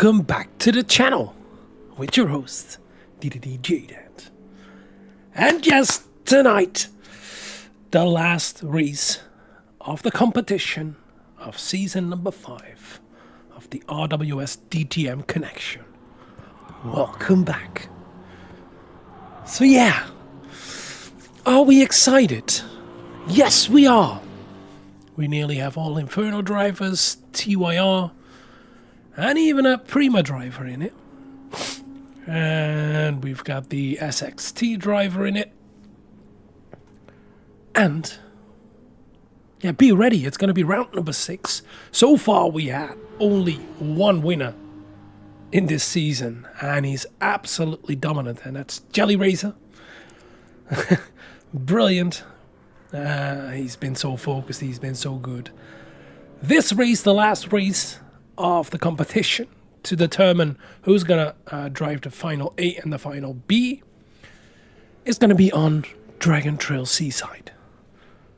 Welcome back to the channel with your host, DjeeDent. And yes, tonight, the last race of the competition of season number 5 of the RWS DTM Connexion. Welcome back. So yeah, are we excited? Yes, we are. We nearly have all Inferno drivers, TYR, and even a Prima driver in it. And we've got the Nzxt driver in it. And yeah, be ready. It's going to be round number 6. So far, we had only one winner in this season, and he's absolutely dominant, and that's Jelly Razor. Brilliant. He's been so focused. He's been so good. This race, the last race of the competition to determine who's gonna drive the final A and the final B, is gonna be on Dragon Trail Seaside.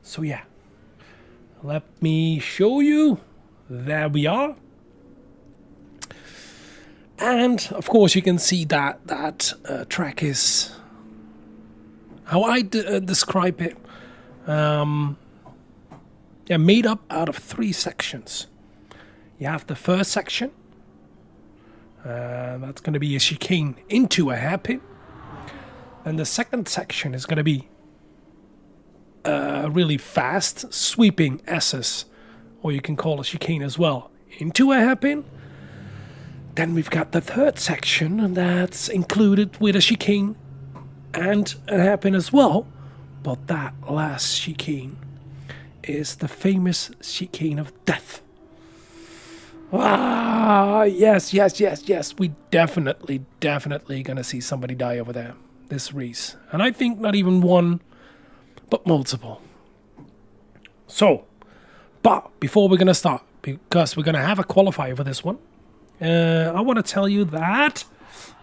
So yeah, let me show you. There we are. And of course you can see that track is how I describe it. Yeah, made up out of 3 sections. You have the first section. That's going to be a chicane into a hairpin. And the second section is going to be really fast sweeping S's, or you can call a chicane as well, into a hairpin. Then we've got the third section that's included with a chicane and a hairpin as well. But that last chicane is the famous chicane of death. Ah, yes. We definitely gonna see somebody die over there this race. And I think not even one, but multiple. So, but before we're gonna start, because we're gonna have a qualifier for this one, I want to tell you that...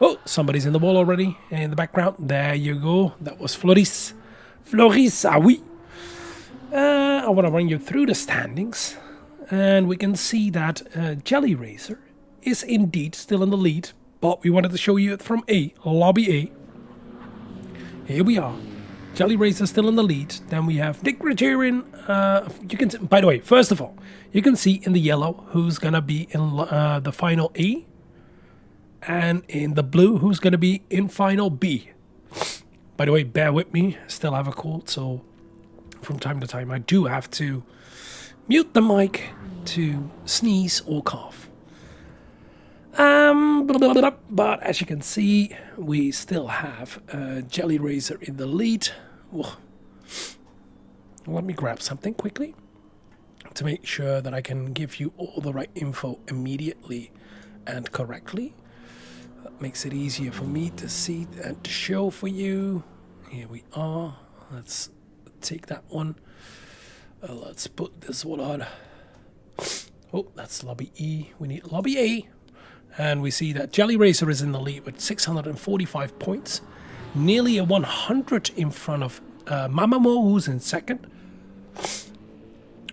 Oh, somebody's in the wall already in the background. There you go. That was Floris, ah oui. I want to run you through the standings. And we can see that Jelly Razor is indeed still in the lead. But we wanted to show you it from Lobby A. Here we are. Jelly Razor still in the lead. Then we have Nick Rogerian. You can, by the way, first of all, you can see in the yellow who's going to be in the final A. And in the blue, who's going to be in final B. By the way, bear with me. Still have a cold, so from time to time I do have to mute the mic to sneeze or cough. But as you can see, we still have Jelly Razor in the lead. Whoa. Let me grab something quickly to make sure that I can give you all the right info immediately and correctly. That makes it easier for me to see and to show for you. Here we are. Let's take that one. Let's put this one on. Oh, that's Lobby E. We need Lobby A. And we see that Jelly Razor is in the lead with 645 points. Nearly a 100 in front of Mamamo, who's in second,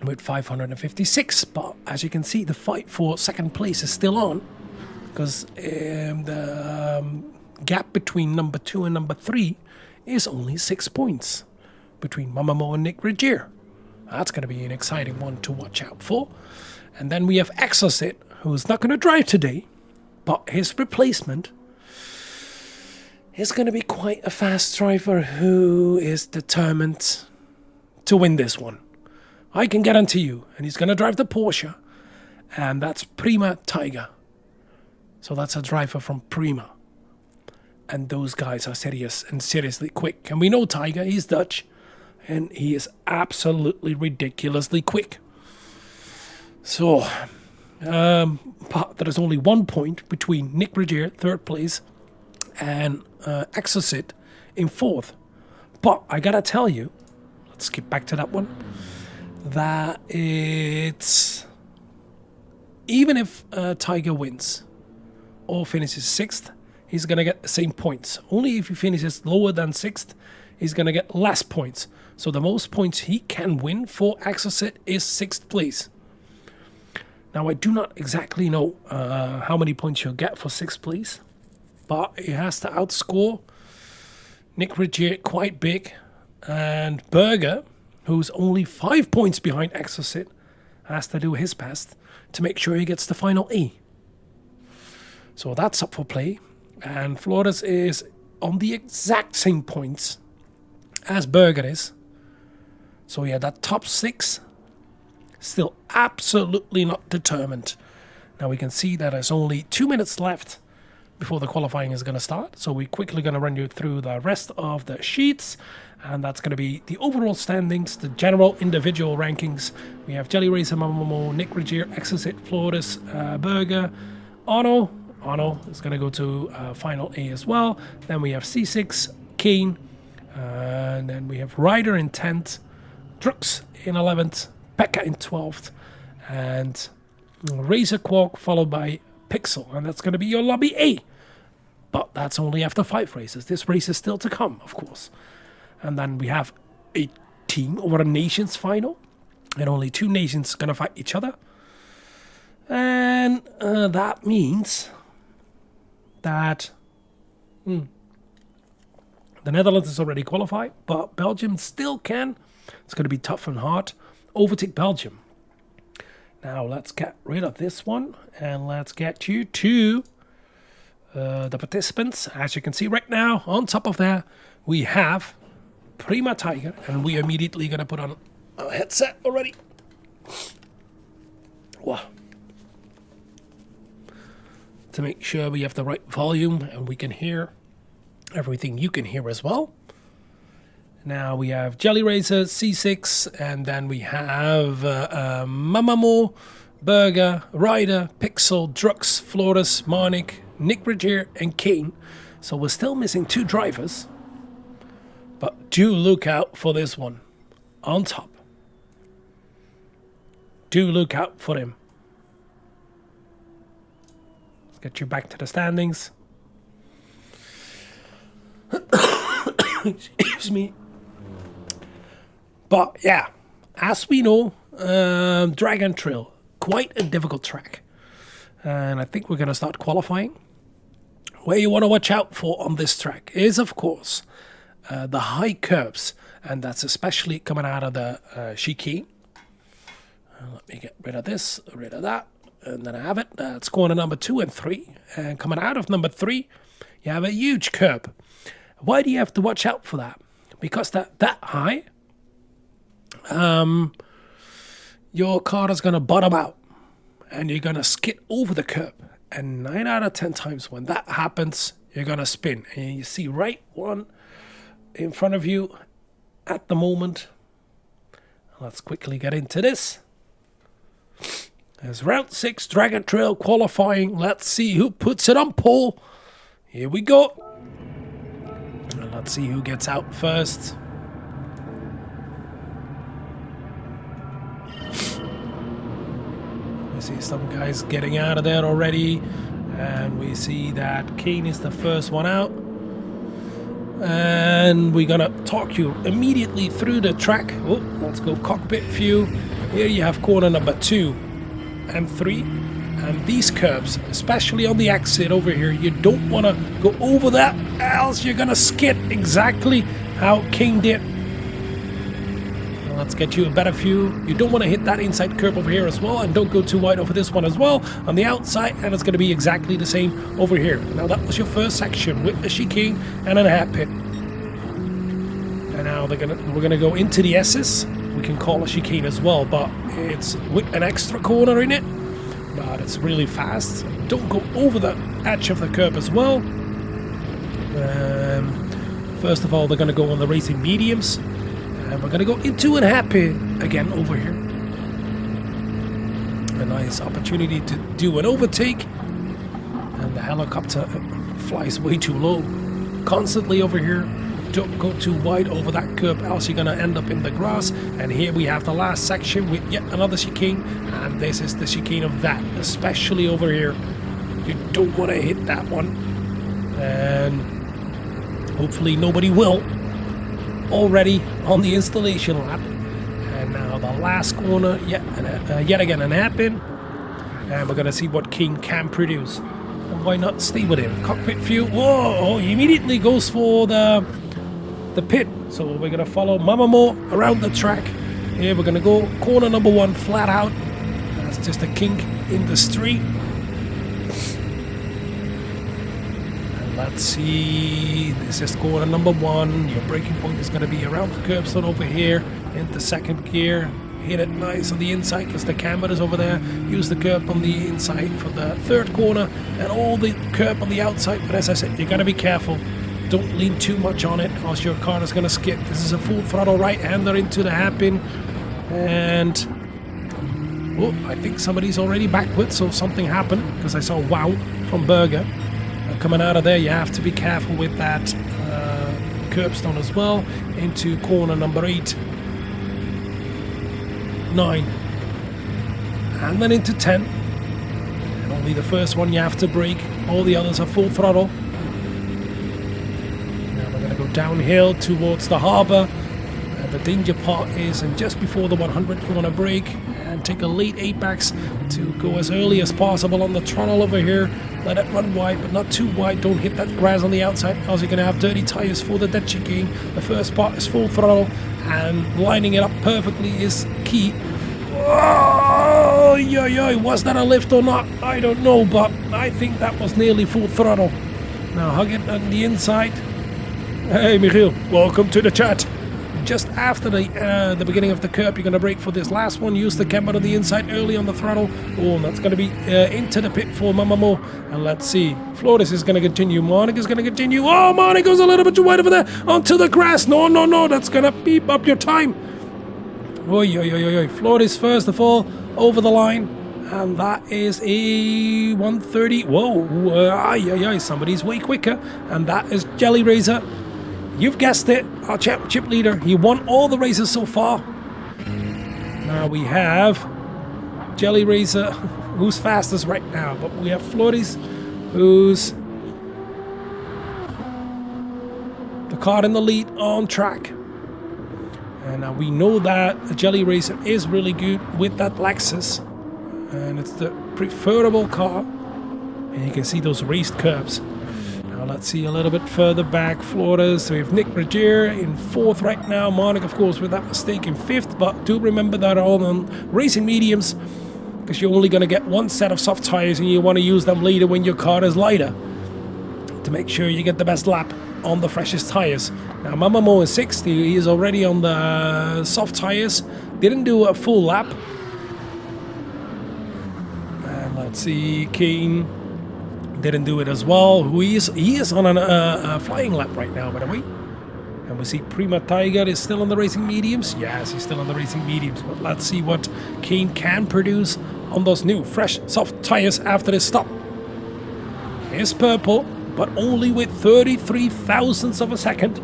with 556. But as you can see, the fight for second place is still on. Because the gap between number 2 and number 3 is only 6 points between Mamamo and Nick Regier. That's going to be an exciting one to watch out for. And then we have Exocet, who's not going to drive today, but his replacement is going to be quite a fast driver who is determined to win this one. I can guarantee you. And he's going to drive the Porsche, and that's Prima Tiger. So that's a driver from Prima. And those guys are serious and seriously quick. And we know Tiger, he's Dutch. And he is absolutely ridiculously quick. So, but there is only 1 point between Nick Regier, 3rd place, and Exocet in 4th. But I gotta tell you, let's skip back to that one, that it's... Even if Tiger wins or finishes 6th, he's going to get the same points. Only if he finishes lower than 6th, he's going to get less points. So the most points he can win for Exocet is 6th place. Now, I do not exactly know how many points you'll get for 6th place, but it has to outscore Nzxt quite big, and Burger, who's only 5 points behind Exocet, has to do his best to make sure he gets the final A. So that's up for play, and Flores is on the exact same points as Burger is. So yeah, that top 6 still absolutely not determined. Now we can see that there's only 2 minutes left before the qualifying is going to start. So we're quickly going to run you through the rest of the sheets. And that's going to be the overall standings, the general individual rankings. We have Jelly Racer, Mamamoo, Nzxt, Exocet, Flores, Burger, Ono. Ono is going to go to final A as well. Then we have C6, Kane. And then we have Ryder in 10th, Drux in 11th, Pekka in 12th, and Razor Quark followed by Pixel, and that's going to be your lobby A. But that's only after 5 races. This race is still to come, of course. And then we have a team or a nations final, and only 2 nations going to fight each other. And that means that the Netherlands is already qualified, but Belgium still can. It's going to be tough and hard. Overtake Belgium. Now let's get rid of this one and let's get you to the participants. As you can see right now, on top of there, we have Prima Tiger, and we immediately going to put on a headset already. Wow. To make sure we have the right volume and we can hear everything you can hear as well. Now we have Jelly Racer, C6, and then we have Mamamoo, Burger, Ryder, Pixel, Drux, Flores, Marnik, Nzxt, and Kane. So we're still missing 2 drivers. But do look out for this one on top. Do look out for him. Let's get you back to the standings. Excuse me. But yeah, as we know, Dragon Trail, quite a difficult track. And I think we're going to start qualifying. Where you want to watch out for on this track is, of course, the high curves. And that's especially coming out of the chicane. Let me get rid of this, rid of that. And then I have it. That's corner number 2 and 3. And coming out of number 3, you have a huge curb. Why do you have to watch out for that? Because that high, your car is going to bottom out and you're going to skid over the curb. And 9 out of 10 times when that happens, you're going to spin. And you see right one in front of you at the moment. Let's quickly get into this. There's round 6 Dragon Trail qualifying. Let's see who puts it on pole. Here we go. And let's see who gets out first. We see some guys getting out of there already. And we see that Kane is the first one out. And we're gonna talk you immediately through the track. Oh, let's go cockpit view. Here you have corner number 2 and 3. And these curves, especially on the exit over here, you don't want to go over that, else you're going to skid exactly how King did. Well, let's get you a better view. You don't want to hit that inside curve over here as well, and don't go too wide over this one as well on the outside, and it's going to be exactly the same over here. Now that was your first section with a chicane and a hairpin. And now we're going to go into the S's. We can call a chicane as well, but it's with an extra corner in it. But it's really fast. Don't go over the edge of the curb as well. First of all, they're going to go on the racing mediums. And we're going to go into an happy again over here. A nice opportunity to do an overtake. And the helicopter flies way too low. Constantly over here. Don't go too wide over that curb, else you're going to end up in the grass. And here we have the last section with yet another chicane. And this is the chicane of that, especially over here. You don't want to hit that one. And hopefully nobody will. Already on the installation lap. And now the last corner, yet again an hairpin. And we're going to see what King can produce. And why not stay with him? Cockpit view. Whoa! He immediately goes for the pit. So we're going to follow Mamamo around the track. Here we're going to go corner number 1 flat out. That's just a kink in the street. And let's see. This is corner number 1. Your braking point is going to be around the curbstone over here into second gear. Hit it nice on the inside because the camber is over there. Use the curb on the inside for the third corner and all the curb on the outside. But as I said, you got to be careful. Don't lean too much on it, else your car is going to skip. This is a full throttle right-hander into the hairpin. And oh, I think somebody's already backwards, so something happened because I saw wow from Berger. Coming out of there, you have to be careful with that curbstone as well. Into corner number 8, 9, and then into 10. And only the first one you have to brake. All the others are full throttle. Go downhill towards the harbor. The danger part is, and just before the 100 you want to brake and take a late apex to go as early as possible on the throttle over here. Let it run wide, but not too wide. Don't hit that grass on the outside, else you're going to have dirty tires for the dead chicane. The first part is full throttle, and lining it up perfectly is key. Oh, was that a lift or not? I don't know, but I think that was nearly full throttle. Now hug it on the inside. Hey Michiel, welcome to the chat. Just after the beginning of the curb, you're going to brake for this last one. Use the camber on the inside early on the throttle. Oh, that's going to be into the pit for Mamamo. And let's see. Flores is going to continue. Monik is going to continue. Oh, Monik goes a little bit too wide over there. Onto the grass. No. That's going to beep up your time. Oi. Flores first of all over the line. And that is a 130. Whoa. Somebody's way quicker. And that is Jelly Razor. You've guessed it, our championship leader. He won all the races so far. Now we have Jelly Razor, who's fastest right now. But we have Flores, who's the car in the lead on track. And now we know that Jelly Razor is really good with that Lexus. And it's the preferable car. And you can see those raised curbs. Let's see a little bit further back. Flores. So we have Nick Regier in 4th right now. Monik, of course, with that mistake in 5th. But do remember that all on racing mediums, because you're only going to get one set of soft tires and you want to use them later when your car is lighter to make sure you get the best lap on the freshest tires. Now Mamamo is 6th. He is already on the soft tires. Didn't do a full lap. And let's see, Kane didn't do it as well. He is on a flying lap right now, by the way. And we see Prima Tiger is still on the racing mediums. Yes, he's still on the racing mediums. But let's see what Kane can produce on those new, fresh, soft tires after this stop. Here's purple, but only with 33 thousandths of a second.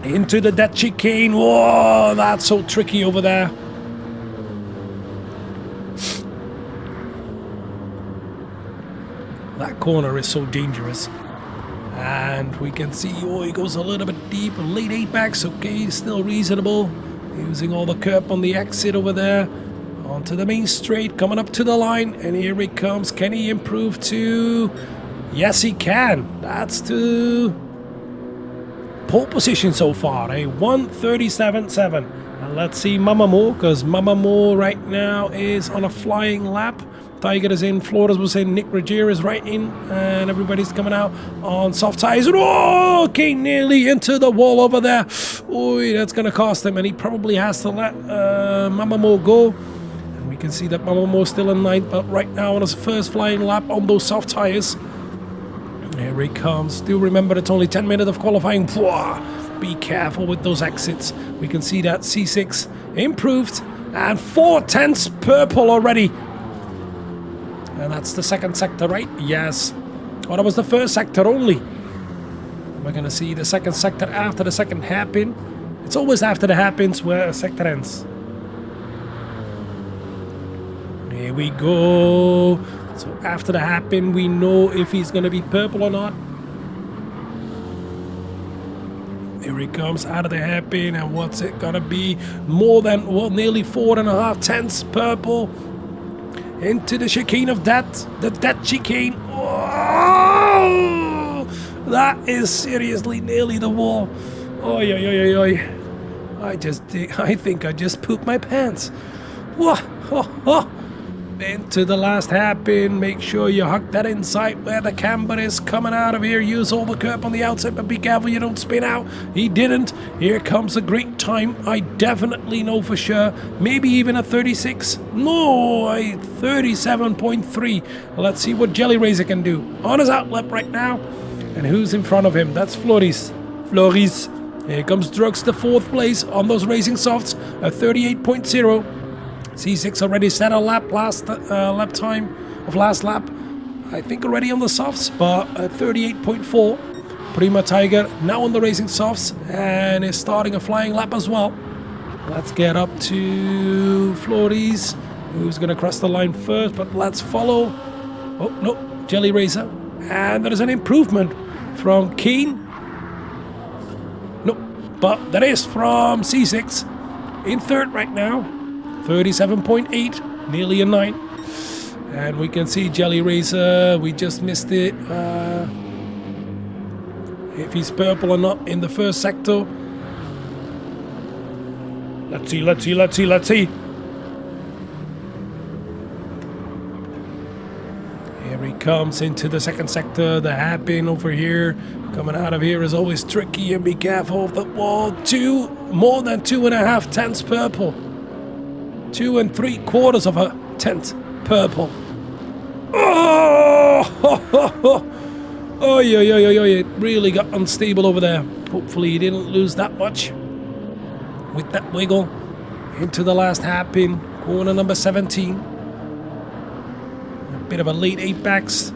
Into the dead chicane. Whoa, that's so tricky over there. That corner is so dangerous. And we can see, he goes a little bit deep. Late apex, okay, still reasonable. Using all the curb on the exit over there. Onto the main straight, coming up to the line. And here he comes. Can he improve to... Yes, he can. That's to... pole position so far, a 137.7. And let's see Mamamo, because Mamamo right now is on a flying lap. Tiger is in, Flores was in, Nick Regier is right in, and everybody's coming out on soft tires. Oh, okay, nearly into the wall over there. Oh, that's going to cost him, and he probably has to let Mamamo go. And we can see that Mamamo is still in 9th, but right now on his first flying lap on those soft tires. Here he comes. Do remember it's only 10 minutes of qualifying. Be careful with those exits. We can see that C6 improved, and 4/10 purple already. And that's the second sector, right? Yes. Oh, that was the first sector only. We're going to see the second sector after the second hairpin. It's always after the hairpins where a sector ends. Here we go. So after the hairpin, we know if he's going to be purple or not. Here he comes out of the hairpin, and what's it gonna be? More than, well, nearly 4.5 tenths purple into the chicane of death, the death chicane. Oh, that is seriously nearly the wall. Oi, oi, oi, oi, oi. I think I just pooped my pants. Whoa, ho, ho. Into the last hairpin. Make sure you hug that inside where the camber is coming out of here. Use all the curb on the outside, but be careful you don't spin out. He didn't. Here comes a great time. I definitely know for sure. Maybe even a 36. No, a 37.3. Let's see what Jelly Razor can do. On his outlet right now. And who's in front of him? That's Floris. Floris. Here comes Drugs to 4th place on those racing softs. A 38.0. C6 already set a lap last lap time of last lap. I think already on the softs, but 38.4. Prima Tiger now on the racing softs and is starting a flying lap as well. Let's get up to Floris, who's going to cross the line first, but let's follow. Oh, no, Jelly Razor. And there is an improvement from Keen. No, but that is from C6 in 3rd right now. 37.8, nearly a 9. And we can see Jelly Razor, we just missed it. If he's purple or not in the 1st sector. Let's see, let's see, let's see, let's see. Here he comes into the 2nd sector, the hairpin over here. Coming out of here is always tricky, and be careful of the wall. More than 2.5 tenths purple. 2 3/4 of a tenth purple. Oh! Oh, it really got unstable over there. Hopefully he didn't lose that much with that wiggle. Into the last hairpin, corner number 17. A bit of a late apex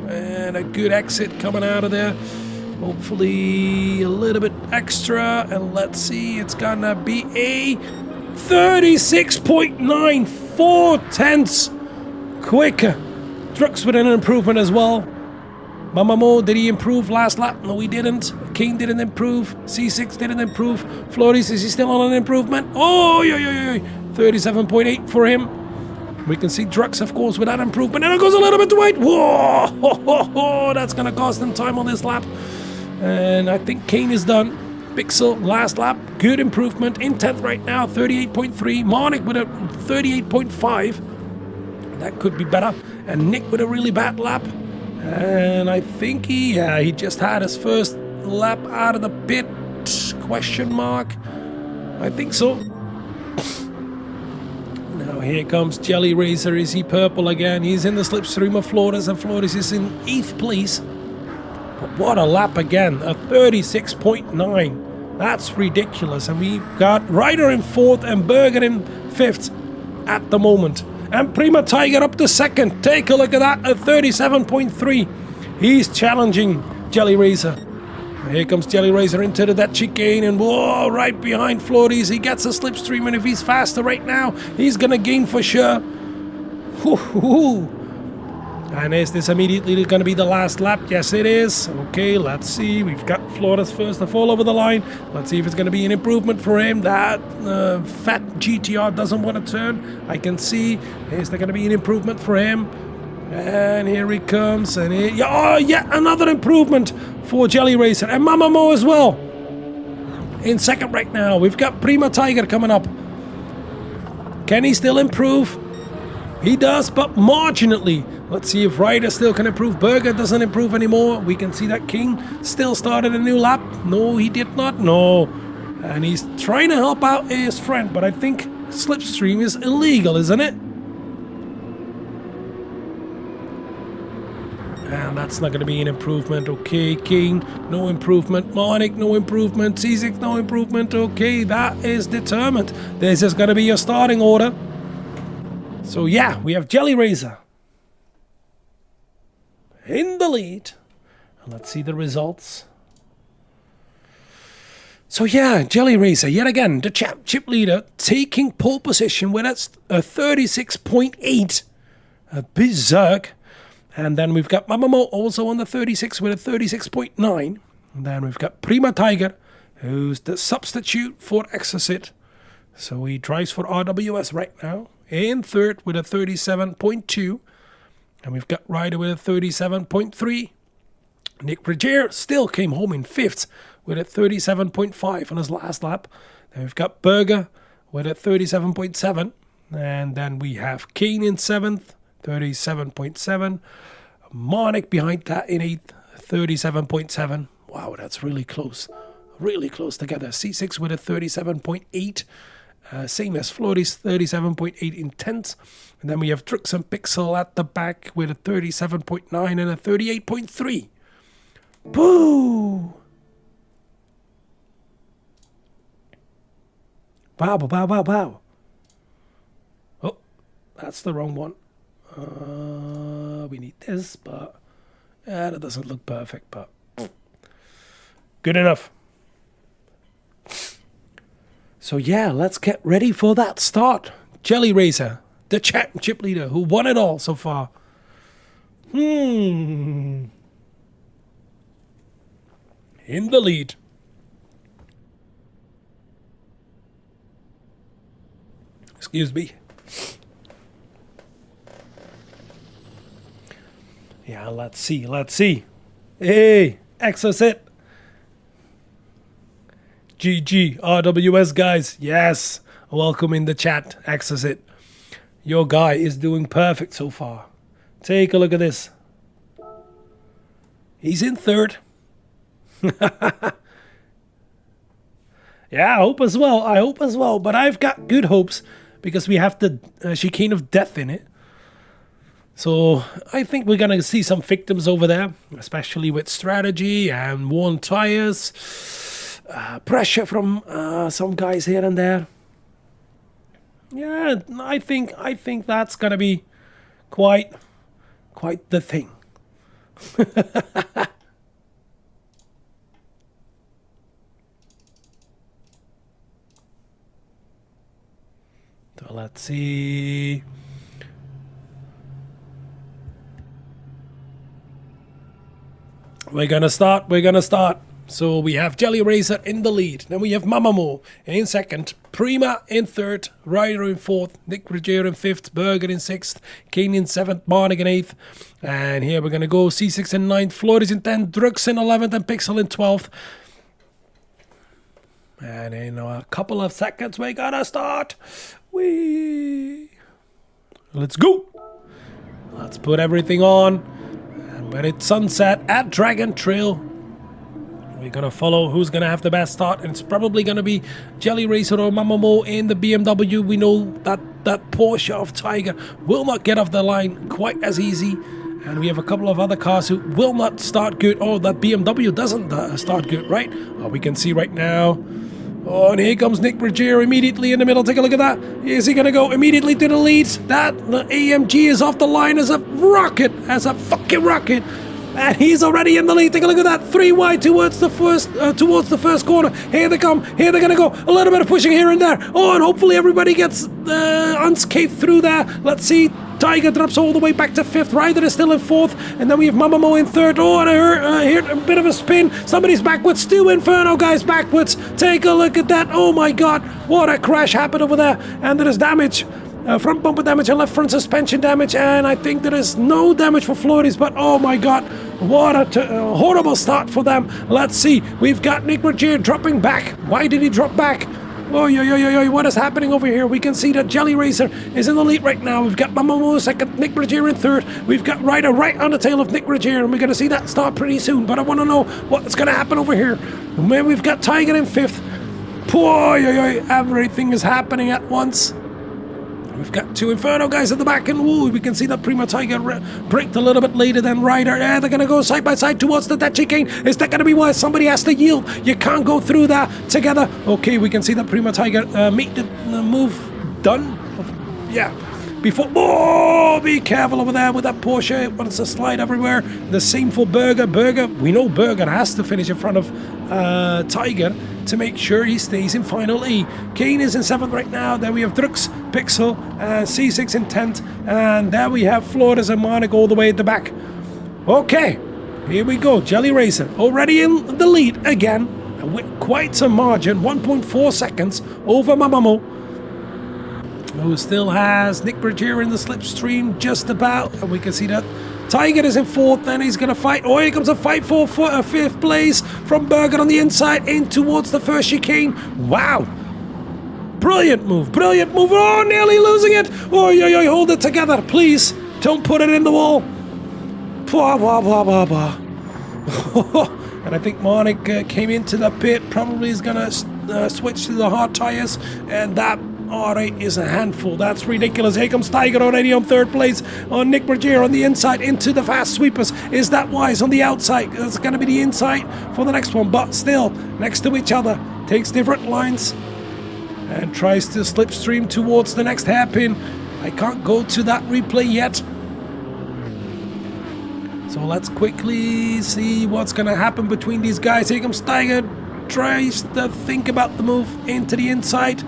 and a good exit coming out of there. Hopefully a little bit extra, and let's see, it's gonna be a 36.94 tenths quicker. Drux with an improvement as well. Mamamo, did he improve last lap? No, he didn't. King didn't improve. C6 didn't improve. Floris, is he still on an improvement? Oh, 37.8 for him. We can see Drux, of course, with that improvement. And it goes a little bit to wait. Whoa, that's going to cost him time on this lap. And I think Kane is done. Pixel, last lap, good improvement in 10th right now, 38.3. Marnik with a 38.5. That could be better. And Nick with a really bad lap. And I think he just had his first lap out of the pit, question mark. I think so. Now here comes Jelly Razor. Is he purple again? He's in the slipstream of Flores, and Flores is in 8th place. But what a lap again, a 36.9. That's ridiculous. And we got Ryder in 4th and Berger in 5th at the moment. And Prima Tiger up to 2nd. Take a look at that, a 37.3. He's challenging Jelly Razor. Here comes Jelly Razor into that chicane, and whoa, right behind Flores. He gets a slipstream, and if he's faster right now, he's gonna gain for sure. Woo-hoo. And is this immediately going to be the last lap? Yes, it is. Okay, let's see. We've got Flores first to fall over the line. Let's see if it's going to be an improvement for him. That fat GTR doesn't want to turn. I can see. Is there going to be an improvement for him? And here he comes. And yet another improvement for Jelly Racer. And Mamamo as well. In 2nd right now. We've got Prima Tiger coming up. Can he still improve? He does, but marginally. Let's see if Ryder still can improve. Berger doesn't improve anymore. We can see that King still started a new lap. No, he did not. No. And he's trying to help out his friend, but I think slipstream is illegal, isn't it? And that's not going to be an improvement. Okay, King, no improvement. Marnik, no improvement. C6, no improvement. Okay, that is determined. This is going to be your starting order. So yeah, we have Jelly Razor in the lead. Let's see the results. So yeah, Jelly Razor, yet again, the chip leader, taking pole position with a 36.8. A berserk. And then we've got Mamamo also on the 36 with a 36.9. And then we've got Prima Tiger who's the substitute for Exocet. So he drives for RWS right now. In third with a 37.2. And we've got Ryder with a 37.3. Nick Rogers still came home in fifth with a 37.5 on his last lap. Then we've got Berger with a 37.7. And then we have Kane in seventh, 37.7. Monik behind that in eighth, 37.7. Wow, that's really close. Really close together. C6 with a 37.8. Same as Flori's 37.8 in 10th. And then we have Drux and Pixel at the back with a 37.9 and a 38.3. Boo! Wow, wow, wow, wow. Oh, that's the wrong one. We need this, but that doesn't look perfect, but good enough. So yeah, let's get ready for that start. Jelly Racer, the championship leader who won it all so far. In the lead. Excuse me. Yeah, let's see, let's see. Hey, Exocet. GG, RWS guys. Yes, welcome in the chat, Exocet. Your guy is doing perfect so far. Take a look at this. He's in third. Yeah, I hope as well. I hope as well. But I've got good hopes because we have the chicane of death in it. So I think we're going to see some victims over there, especially with strategy and worn tires. Pressure from some guys here and there. Yeah, I think that's going to be quite the thing. So let's see. We're gonna start. So we have Jelly Racer in the lead. Then we have Mamamo in second, Prima in third, Ryder in fourth, Nick Rogers in fifth, Berger in sixth, Kane in seventh, Monik in eighth. And here we're gonna go C6 in ninth, Flores in 10th, Drux in 11th, and Pixel in 12th. And in a couple of seconds we're gonna start. Let's go. Let's put everything on. And when it's sunset at Dragon Trail, we're gonna follow who's gonna have the best start, and it's probably gonna be Jelly Racer or Mamamo in the BMW. We know that Porsche of Tiger will not get off the line quite as easy, and we have a couple of other cars who will not start good. Oh, that BMW doesn't start good, right? Oh, we can see right now. Oh, and here comes Nick Rogers immediately in the middle. Take a look at that. Is he going to go immediately to the lead? The AMG is off the line as a rocket, as a fucking rocket. And he's already in the lead. Take a look at that. 3 wide towards the first corner. Here they come. Here they're going to go. A little bit of pushing here and there. Oh, and hopefully everybody gets unscathed through there. Let's see. Tiger drops all the way back to fifth. Ryder is still in fourth. And then we have Mamamo in third. Oh, and I heard a bit of a spin. Somebody's backwards. Stu Inferno, guys, backwards. Take a look at that. Oh, my God. What a crash happened over there. And there is damage. Front bumper damage and left front suspension damage. And I think there is no damage for Flores. But, oh, my God. What a horrible start for them. Let's see. We've got Nick Rogers dropping back. Why did he drop back? Oh, what is happening over here? We can see that Jelly Racer is in the lead right now. We've got Mamamo second, Nick Rogers in third. We've got Ryder right on the tail of Nick Rogers, and we're going to see that start pretty soon. But I want to know what's going to happen over here. And then we've got Tiger in fifth. Oh, everything is happening at once. We've got 2 Inferno guys at the back, and woo, we can see that Prima Tiger braked a little bit later than Ryder. Yeah, they're going to go side by side towards the dead chicane. Is that going to be why somebody has to yield? You can't go through that together. Okay, we can see that Prima Tiger made the move done. Yeah. Before, oh, be careful over there with that Porsche. It wants to slide everywhere. The same for Berger. We know Berger has to finish in front of Tiger to make sure he stays in final E. Kane is in 7th right now. Then we have Drux, Pixel, C6 in 10th. And there we have Flores and Monik all the way at the back. Okay, here we go. Jelly Racer already in the lead again. with quite a margin, 1.4 seconds over Mamamo, who still has Nick Bergier in the slipstream just about, and we can see that Tiger is in fourth, and he's going to fight. Oh, here comes a fight for fifth place from Berger on the inside in towards the first chicane. Wow. Brilliant move. Brilliant move. Oh, nearly losing it. Oh, yo, hold it together, please. Don't put it in the wall. Blah, blah, blah, blah, blah. And I think Monik came into the pit. Probably is going to switch to the hard tires, and that R8 is a handful. That's ridiculous. Here comes Tiger already on third place on Nick Bergier on the inside into the fast sweepers. Is that Wise on the outside? That's going to be the inside for the next one, but still next to each other. Takes different lines and tries to slipstream towards the next hairpin. I can't go to that replay yet. So let's quickly see what's going to happen between these guys. Here comes Tiger. Tries to think about the move into the inside.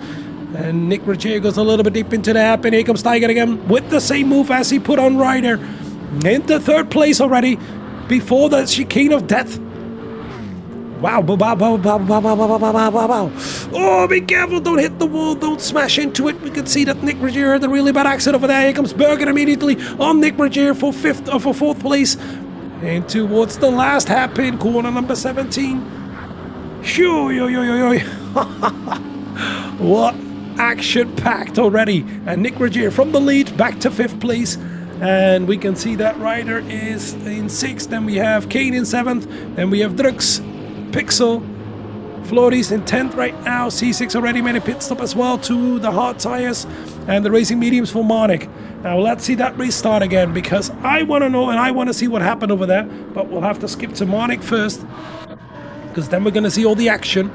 And Nick Bergier goes a little bit deep into the hairpin. Here comes Tiger again with the same move as he put on Ryder. Into third place already before the chicane of death. Wow. Oh, be careful. Don't hit the wall. Don't smash into it. We can see that Nick Bergier had a really bad accident over there. Here comes Berger immediately on Nick Bergier for fourth place. And towards the last hairpin, corner number 17. What action-packed already. And Nick Bergier from the lead back to fifth place. And we can see that Ryder is in sixth. Then we have Kane in seventh. Then we have Drux, Pixel, Flores in 10th right now. C6 already made a pit stop as well to the hard tires. And the racing mediums for Monik. Now let's see that restart again, because I want to know and I want to see what happened over there. But we'll have to skip to Monik first, because then we're going to see all the action.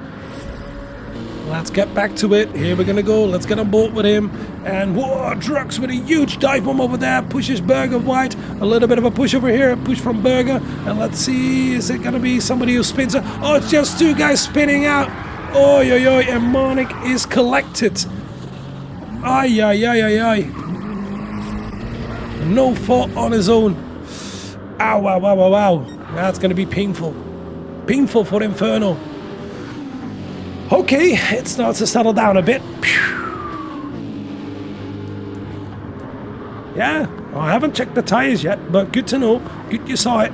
Let's get back to it. Here we're going to go. Let's get on board with him. And whoa, Drux with a huge dive bomb over there. Pushes Berger wide. A little bit of a push over here. A push from Berger. And let's see. Is it going to be somebody who spins it? Oh, it's just two guys spinning out. Oh, and Monik is collected. Ay. No fault on his own. Ow, wow. That's going to be painful. Painful for Inferno. Okay, it starts to settle down a bit. Yeah, I haven't checked the tires yet, but good to know. Good you saw it.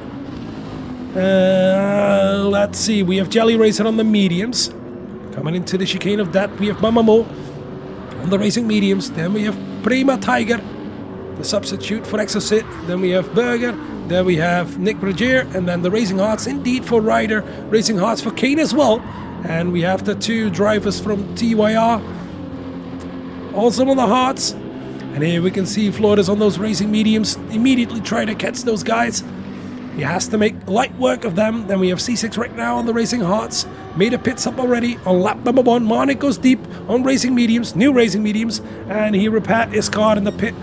Let's see, we have Jelly Racer on the mediums. Coming into the chicane of that, we have Mamamo on the racing mediums. Then we have Prima Tiger, the substitute for Exocet. Then we have Berger. Then we have Nick Bergier. And then the Racing Hearts indeed for Ryder. Racing Hearts for Kane as well. And we have the two drivers from TYR. Also on the Hearts. And here we can see Flores on those racing mediums. Immediately try to catch those guys. He has to make light work of them. Then we have C6 right now on the Racing Hearts. Made a pit stop already on lap number 1. Monik goes deep on racing mediums. New racing mediums. And he repaired his car in the pit.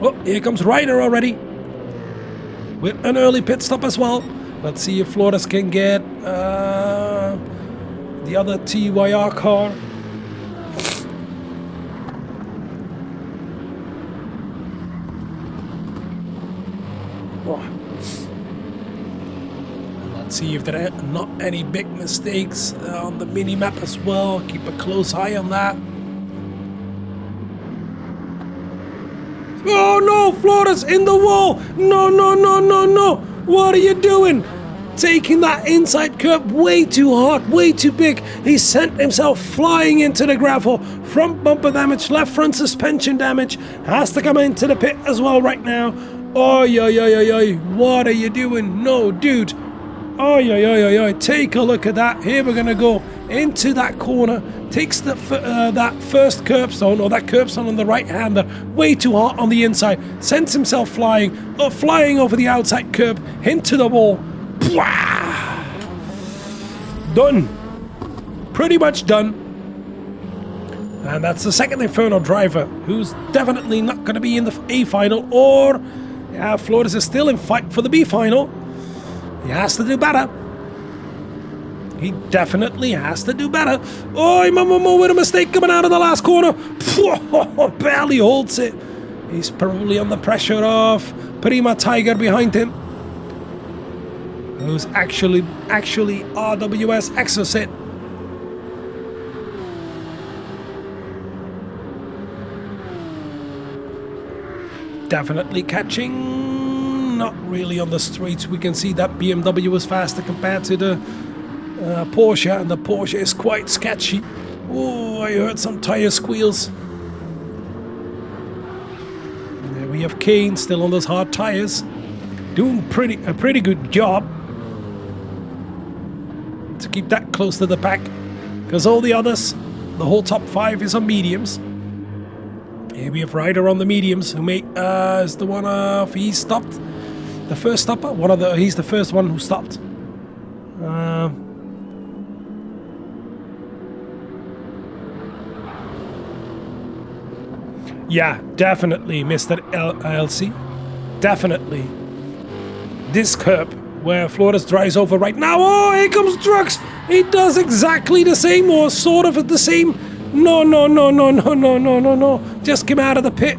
Oh, here comes Ryder already. With an early pit stop as well. Let's see if Flores can get the other TYR car. Oh. Let's see if there are not any big mistakes on the mini-map as well. Keep a close eye on that. Oh no, Flores in the wall! No. What are you doing? Taking that inside curb way too hard, way too big. He sent himself flying into the gravel. Front bumper damage, left front suspension damage. Has to come into the pit as well right now. Oh, what are you doing? No, dude. Oh, take a look at that. Here we're going to go into that corner. Takes the that first curbstone, or that curbstone on the right-hander, way too hard on the inside. Sends himself flying over the outside curb, into the wall. Done. Pretty much done. And that's the second Inferno driver, who's definitely not going to be in the A final, or yeah, Flores is still in fight for the B final. He has to do better. He definitely has to do better. Oh, Mamamo with a mistake coming out of the last corner. Barely holds it. He's probably under pressure of Prima Tiger behind him. who's actually RWS Exocet. Definitely catching, not really on the streets. We can see that BMW is faster compared to the Porsche, and the Porsche is quite sketchy. Oh, I heard some tire squeals. There we have Kane still on those hard tires, doing a pretty good job to keep that close to the pack, because all the others, the whole top 5 is on mediums. Here we have Ryder on the mediums, who is the one of he stopped, the first stopper. He's the first one who stopped. Yeah, definitely, Mr. LC. Definitely. This curb where Flores drives over right now. Oh, here comes Drux. He does exactly the same, or sort of the same. No. Just came out of the pit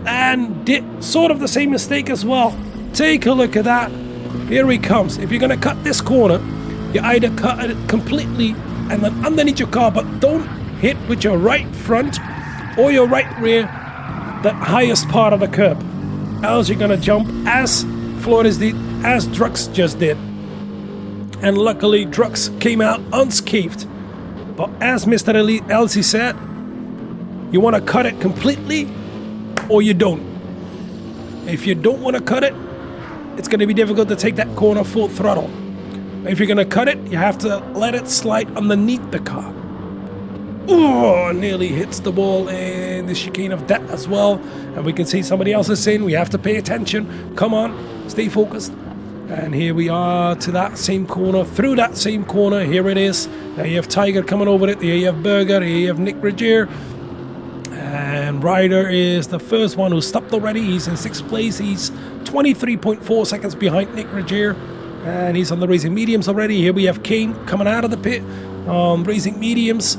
and did sort of the same mistake as well. Take a look at that. Here he comes. If you're going to cut this corner, you either cut it completely and then underneath your car, but don't hit with your right front or your right rear the highest part of the curb. Else you're going to jump as Flores did, as Drux just did. And luckily Drux came out unscathed. But as Mr. Elsie said, you want to cut it completely or you don't. If you don't want to cut it, it's going to be difficult to take that corner full throttle. If you're going to cut it, you have to let it slide underneath the car. Oh, nearly hits the wall in the chicane of that as well. And we can see somebody else is in. We have to pay attention. Come on, stay focused. And here we are to that same corner, through that same corner. Here it is. There you have Tiger coming over it. There you have Berger. Here you have Nick Regier. And Ryder is the first one who stopped already. He's in 6th place. He's 23.4 seconds behind Nick Regier. And he's on the racing mediums already. Here we have Kane coming out of the pit on racing mediums.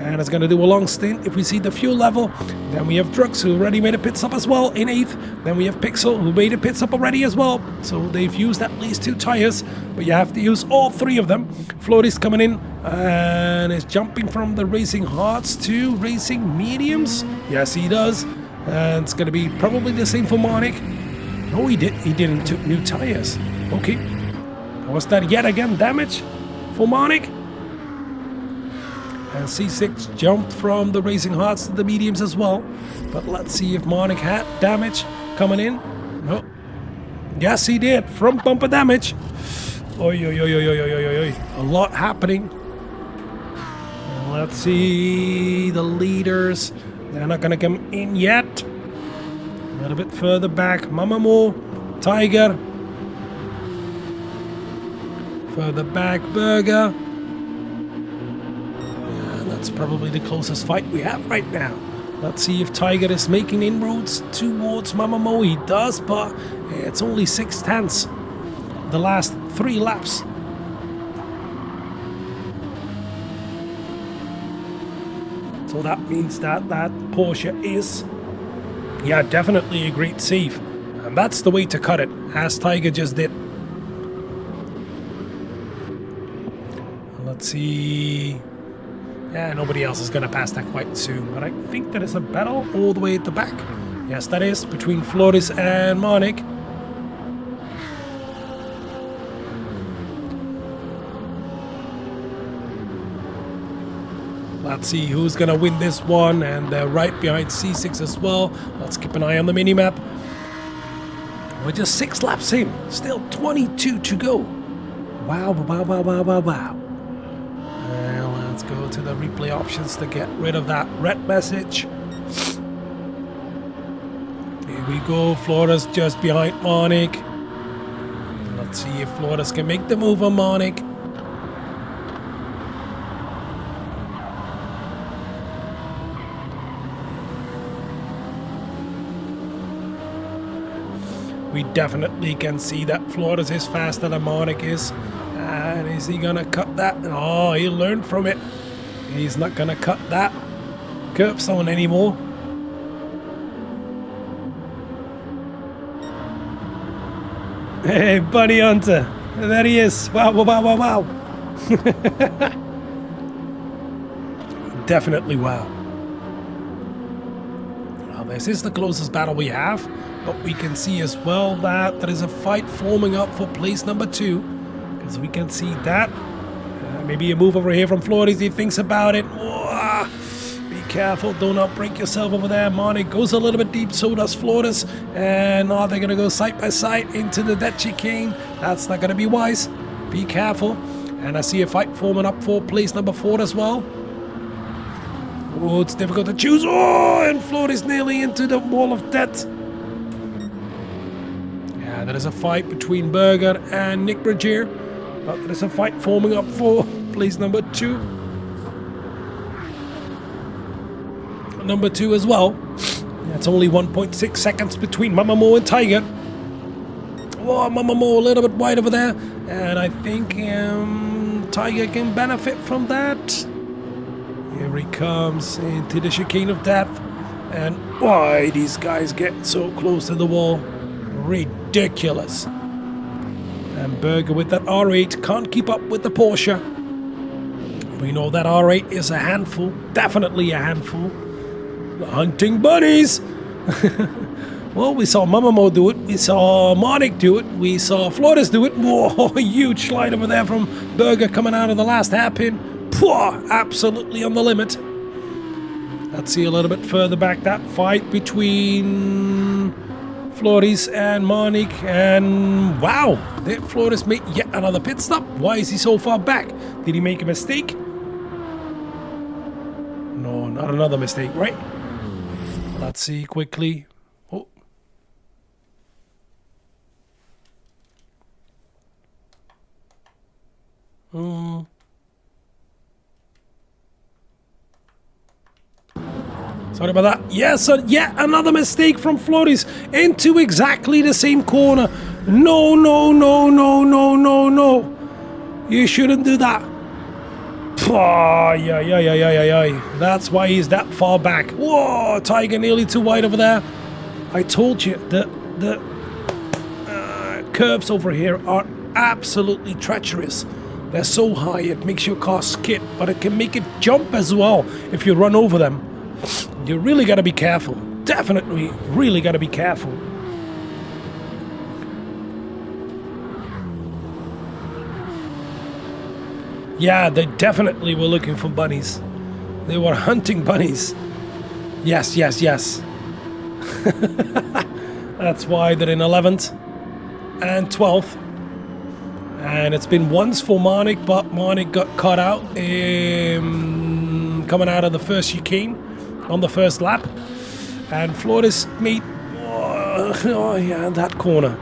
And it's going to do a long stint if we see the fuel level. Then we have Drux, who already made a pit stop as well in 8th. Then we have Pixel, who made a pit stop already as well. So they've used at least 2 tires, but you have to use all 3 of them. Flores coming in and is jumping from the racing hards to racing mediums. Yes, he does. And it's going to be probably the same for Monik. No, he didn't took new tires. Okay. Was that yet again damage for Monik? And C6 jumped from the racing hards to the mediums as well. But let's see if Monik had damage coming in. No. Yes, he did. Front bumper damage. Oi. A lot happening. And let's see the leaders. They're not going to come in yet. A little bit further back. Mamamo, Tiger. Further back, Berger. That's probably the closest fight we have right now. Let's see if Tiger is making inroads towards Mamamo. He does, but it's only 6/10 the last 3 laps. So that means that Porsche is, yeah, definitely a great save. And that's the way to cut it, as Tiger just did. Let's see. Yeah, nobody else is going to pass that quite soon. But I think there is a battle all the way at the back. Yes, that is, between Flores and Monik. Let's see who's going to win this one. And they're right behind C6 as well. Let's keep an eye on the minimap. We're just 6 laps in. Still 22 to go. Wow. Let's go to the replay options to get rid of that red message. Here we go. Flores just behind Monik. Let's see if Flores can make the move on Monik. We definitely can see that Flores is faster than Monik is. And is he gonna cut that? Oh, he learned from it. He's not gonna cut that curbstone anymore. Hey, Buddy Hunter. There he is. Wow, wow, wow, wow, wow. Definitely wow. Well, this is the closest battle we have, but we can see as well that there is a fight forming up for place number 2, because we can see that. Maybe a move over here from Flores. He thinks about it. Whoa, be careful, do not break yourself over there. Marnik goes a little bit deep, so does Flores. And now they're going to go side by side into the dead chicane. That's not going to be wise. Be careful. And I see a fight forming up for place number 4 as well. Oh, it's difficult to choose. Oh, and Flores nearly into the wall of death. Yeah, there is a fight between Berger and Nick Bragier. But there's a fight forming up for place number 2. Number 2 as well. It's only 1.6 seconds between Mamamo and Tiger. Oh, Mamamo a little bit wide over there. And I think Tiger can benefit from that. Here he comes into the chicane of death. And why these guys get so close to the wall. Ridiculous. And Berger with that R8 can't keep up with the Porsche. We know that R8 is a handful. Definitely a handful. Hunting bunnies! Well, we saw Mamamo do it. We saw Marnik do it. We saw Flores do it. Whoa, a huge slide over there from Berger coming out of the last hairpin. Absolutely on the limit. Let's see a little bit further back that fight between Flores and Marnik, and wow, Flores made yet another pit stop. Why is he so far back? Did he make a mistake? No, not another mistake, right? Let's see quickly. Oh. Sorry about that. Yes, yet another mistake from Flores into exactly the same corner. No, no, no, no, no, no, no. You shouldn't do that. Oh, yeah. That's why he's that far back. Whoa, Tiger nearly too wide over there. I told you, the curbs over here are absolutely treacherous. They're so high, it makes your car skid, but it can make it jump as well if you run over them. You really got to be careful. Definitely, really got to be careful. Yeah, they definitely were looking for bunnies. They were hunting bunnies. Yes. That's why they're in 11th and 12th. And it's been once for Marnik, but Marnik got caught out coming out of the first chicane on the first lap. And Flores made that corner.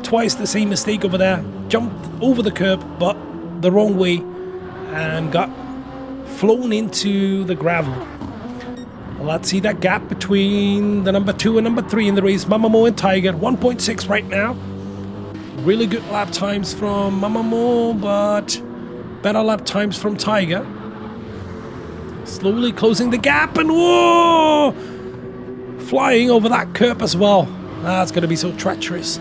Twice the same mistake over there. Jumped over the curb, but the wrong way, and got flown into the gravel. Well, let's see that gap between the number 2 and number 3 in the race. Mamamo and Tiger, 1.6 right now. Really good lap times from Mamamo, but better lap times from Tiger. Slowly closing the gap, and whoa! Flying over that curb as well. That's going to be so treacherous.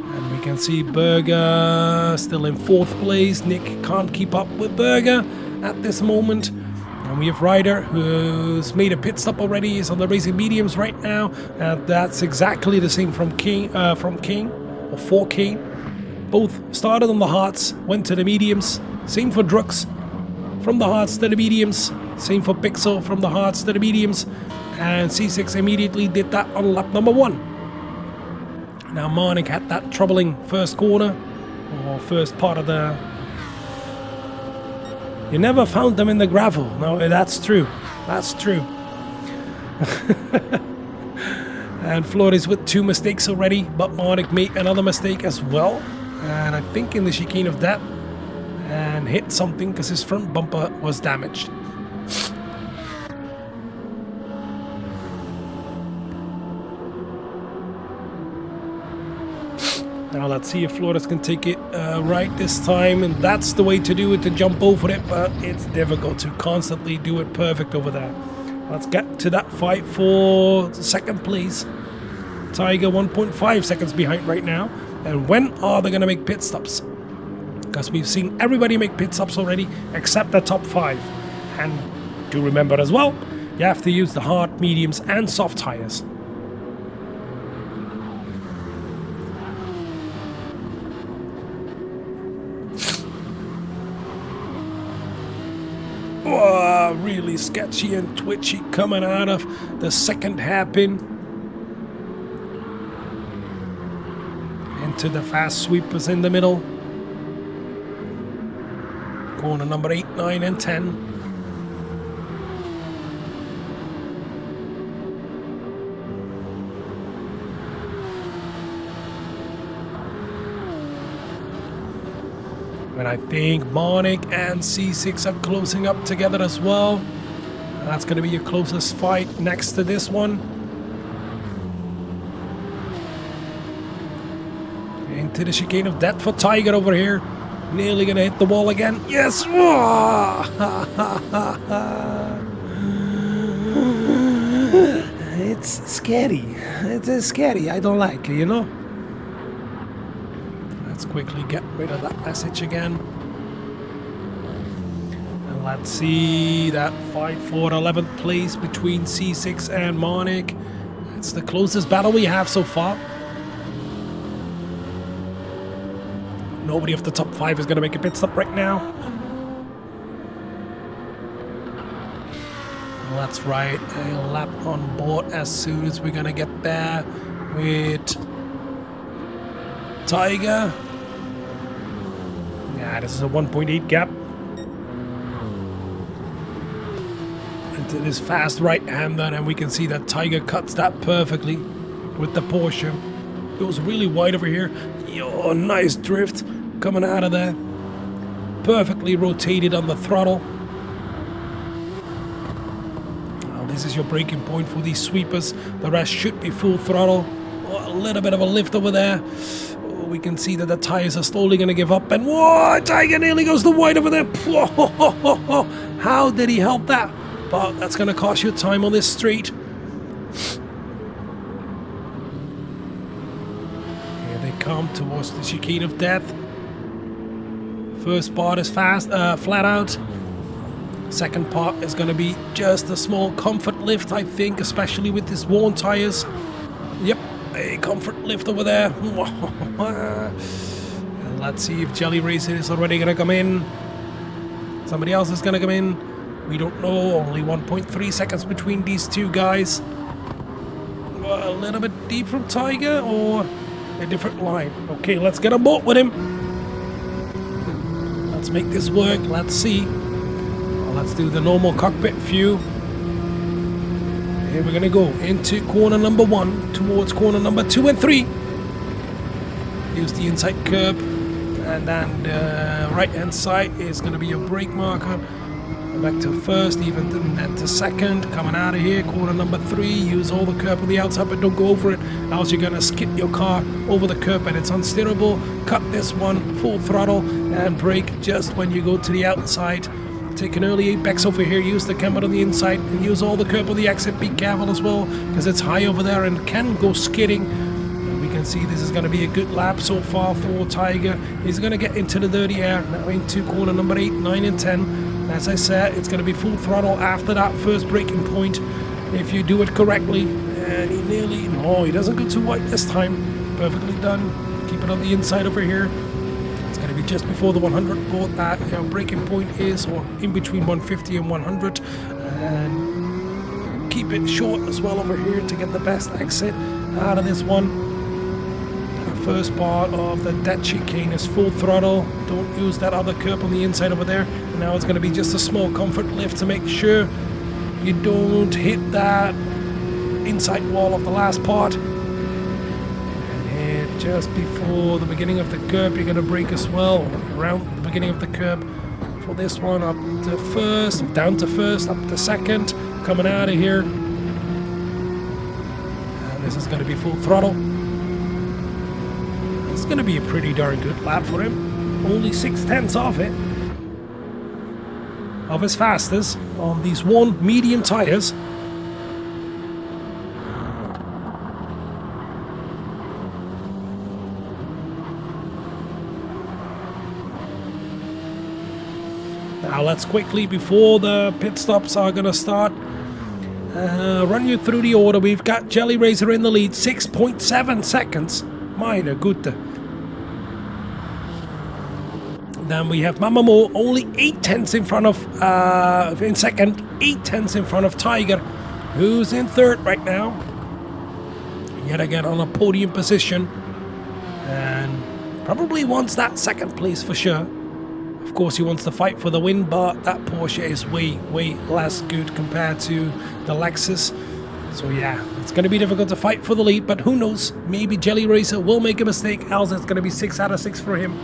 And we can see Berger still in 4th place. Nick can't keep up with Berger at this moment. And we have Ryder, who's made a pit stop already. He's on the racing mediums right now. And that's exactly the same from King, or for King. Both started on the hards, went to the mediums. Same for Drux, from the hards to the mediums. Same for Pixel, from the hards to the mediums. And C6 immediately did that on lap number 1. Now Marnik had that troubling first corner, or first part of the... You never found them in the gravel. No, that's true. That's true. And Flores with 2 mistakes already, but Marnik made another mistake as well. And I think in the chicane of that, and hit something because his front bumper was damaged. Now let's see if Flores can take it right this time, and that's the way to do it, to jump over it, but it's difficult to constantly do it perfect over there. Let's get to that fight for 2nd place. Tiger 1.5 seconds behind right now. And when are they going to make pit stops? Because we've seen everybody make pit stops already except the top 5. And do remember as well, you have to use the hard, mediums and soft tires. Oh, really sketchy and twitchy coming out of the second hairpin into the fast sweepers in the middle. Corner number 8, 9 and 10. And I think Marnik and C6 are closing up together as well. That's going to be your closest fight next to this one. Into the chicane of death for Tiger over here. Nearly going to hit the wall again. Yes! It's scary. It is scary. I don't like it, you know? Let's quickly get rid of that message again. And let's see that fight for 11th place between C6 and Marnik. It's the closest battle we have so far. Nobody of the top 5 is going to make a pit stop right now. Let's ride a lap on board as soon as we're going to get there with Tiger. Yeah, this is a 1.8 gap. Into this fast right-hander, and we can see that Tiger cuts that perfectly with the Porsche. Goes really wide over here. Yo, nice drift coming out of there. Perfectly rotated on the throttle. Well, this is your braking point for these sweepers. The rest should be full throttle. Oh, a little bit of a lift over there. Oh, we can see that the tires are slowly going to give up. And whoa, Tiger nearly goes to wide over there. Whoa, how did he help that? But that's going to cost you time on this straight. Here they come towards the chicane of death. First part is fast, flat out. Second part is going to be just a small comfort lift, I think, especially with these worn tires. Yep, a comfort lift over there. And let's see if Jelly Racer is already going to come in. Somebody else is going to come in. We don't know. Only 1.3 seconds between these two guys. A little bit deep from Tiger or a different line. Okay, let's get on board with him. Let's make this work. Let's see. Well, let's do the normal cockpit view. Here we're going to go into corner number 1 towards corner number 2 and 3. Use the inside curb. And then the right hand side is going to be your brake marker. Back to first, even then to second. Coming out of here, corner number 3. Use all the curb on the outside, but don't go over it. Else you're going to skip your car over the curb and it's unsteerable. Cut this one, full throttle, and brake just when you go to the outside. Take an early apex over here. Use the camber on the inside and use all the curb on the exit. Be careful as well, because it's high over there and can go skidding. And we can see this is going to be a good lap so far for Tiger. He's going to get into the dirty air. Now into corner number 8, 9, and 10. As I said, it's going to be full throttle after that first braking point if you do it correctly. And he nearly, no, he doesn't go too wide this time. Perfectly done. Keep it on the inside over here. It's going to be just before the 100 board that braking point is, or in between 150 and 100. And keep it short as well over here to get the best exit out of this one. First part of the dead chicane is full throttle. Don't use that other curb on the inside over there. And now it's going to be just a small comfort lift to make sure you don't hit that inside wall of the last part. And here, just before the beginning of the curb, you're going to brake as well. Around the beginning of the curb for this one, up to first, down to first, up to second, coming out of here. And this is going to be full throttle. It's going to be a pretty darn good lap for him. Only 6/10 off it. Of his fastest on these worn medium tires. Now let's quickly, before the pit stops are going to start, run you through the order. We've got Jelly Razor in the lead, 6.7 seconds. Meine Güte. Then we have Mamamo only 8 tenths in front of, in second, 8 tenths in front of Tiger, who's in third right now. Yet again on a podium position. And probably wants that second place for sure. Of course he wants to fight for the win, but that Porsche is way less good compared to the Lexus. So yeah, it's going to be difficult to fight for the lead, but who knows, maybe Jelly Razor will make a mistake, else it's going to be 6 out of 6 for him.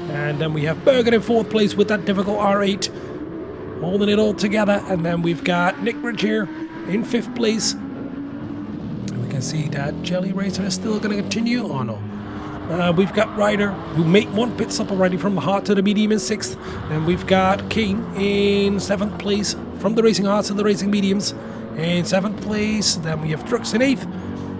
And then we have Berger in 4th place with that difficult R8, holding it all together. And then we've got Nick Rogier in 5th place. And we can see that Jelly Razor is still going to continue. Oh no. We've got Ryder, who made 1 pit stop already from the hard to the medium in 6th. Then we've got Kane in 7th place, from the racing hards to the racing mediums in 7th place. Then we have Drux in 8th,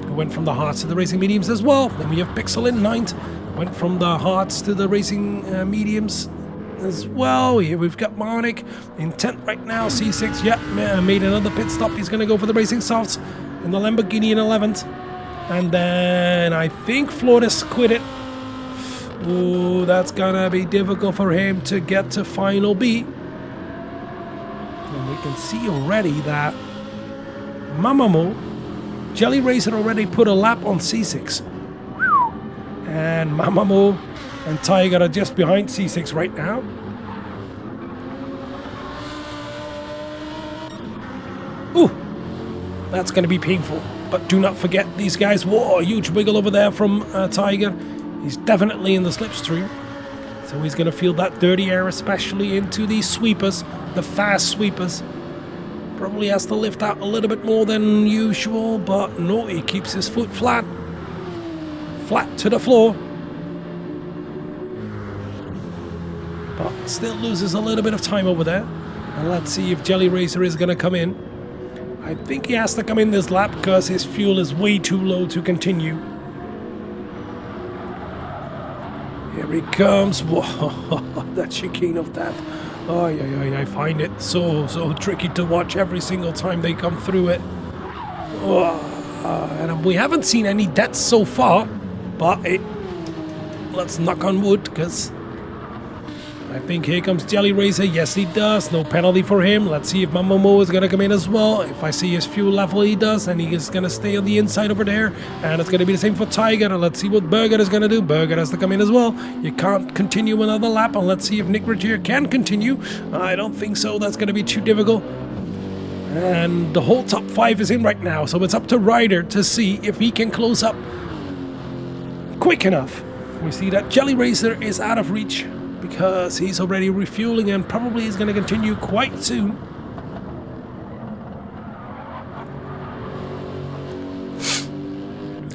who went from the hards to the racing mediums as well. Then we have Pixel in 9th, went from the hards to the racing mediums as well. Here we've got Marnik in 10th right now. C6, yeah, made another pit stop. He's going to go for the racing softs in the Lamborghini in 11th. And then I think Flores quit it. Ooh, that's gonna be difficult for him to get to final B. And we can see already that Mamamo, Jelly Razor already put a lap on C6. And Mamamo and Tiger are just behind C6 right now. Ooh, that's gonna be painful. But do not forget, these guys, whoa, a huge wiggle over there from Tiger. He's definitely in the slipstream. So he's going to feel that dirty air, especially into these sweepers, the fast sweepers. Probably has to lift out a little bit more than usual, but no, he keeps his foot flat. Flat to the floor. But still loses a little bit of time over there. And let's see if Jelly Razor is going to come in. I think he has to come in this lap because his fuel is way too low to continue. Here he comes. Whoa, that chicane of death. Oh, I find it so tricky to watch every single time they come through it. And we haven't seen any deaths so far, but let's knock on wood, because I think here comes Jelly Razor. Yes, he does. No penalty for him. Let's see if Mamamo is going to come in as well. If I see his fuel level, he does. And he is going to stay on the inside over there. And it's going to be the same for Tiger. And let's see what Berger is going to do. Berger has to come in as well. You can't continue another lap. And let's see if Nick Rogier can continue. I don't think so. That's going to be too difficult. And the whole top 5 is in right now. So it's up to Ryder to see if he can close up quick enough. We see that Jelly Razor is out of reach, because he's already refueling and probably is going to continue quite soon.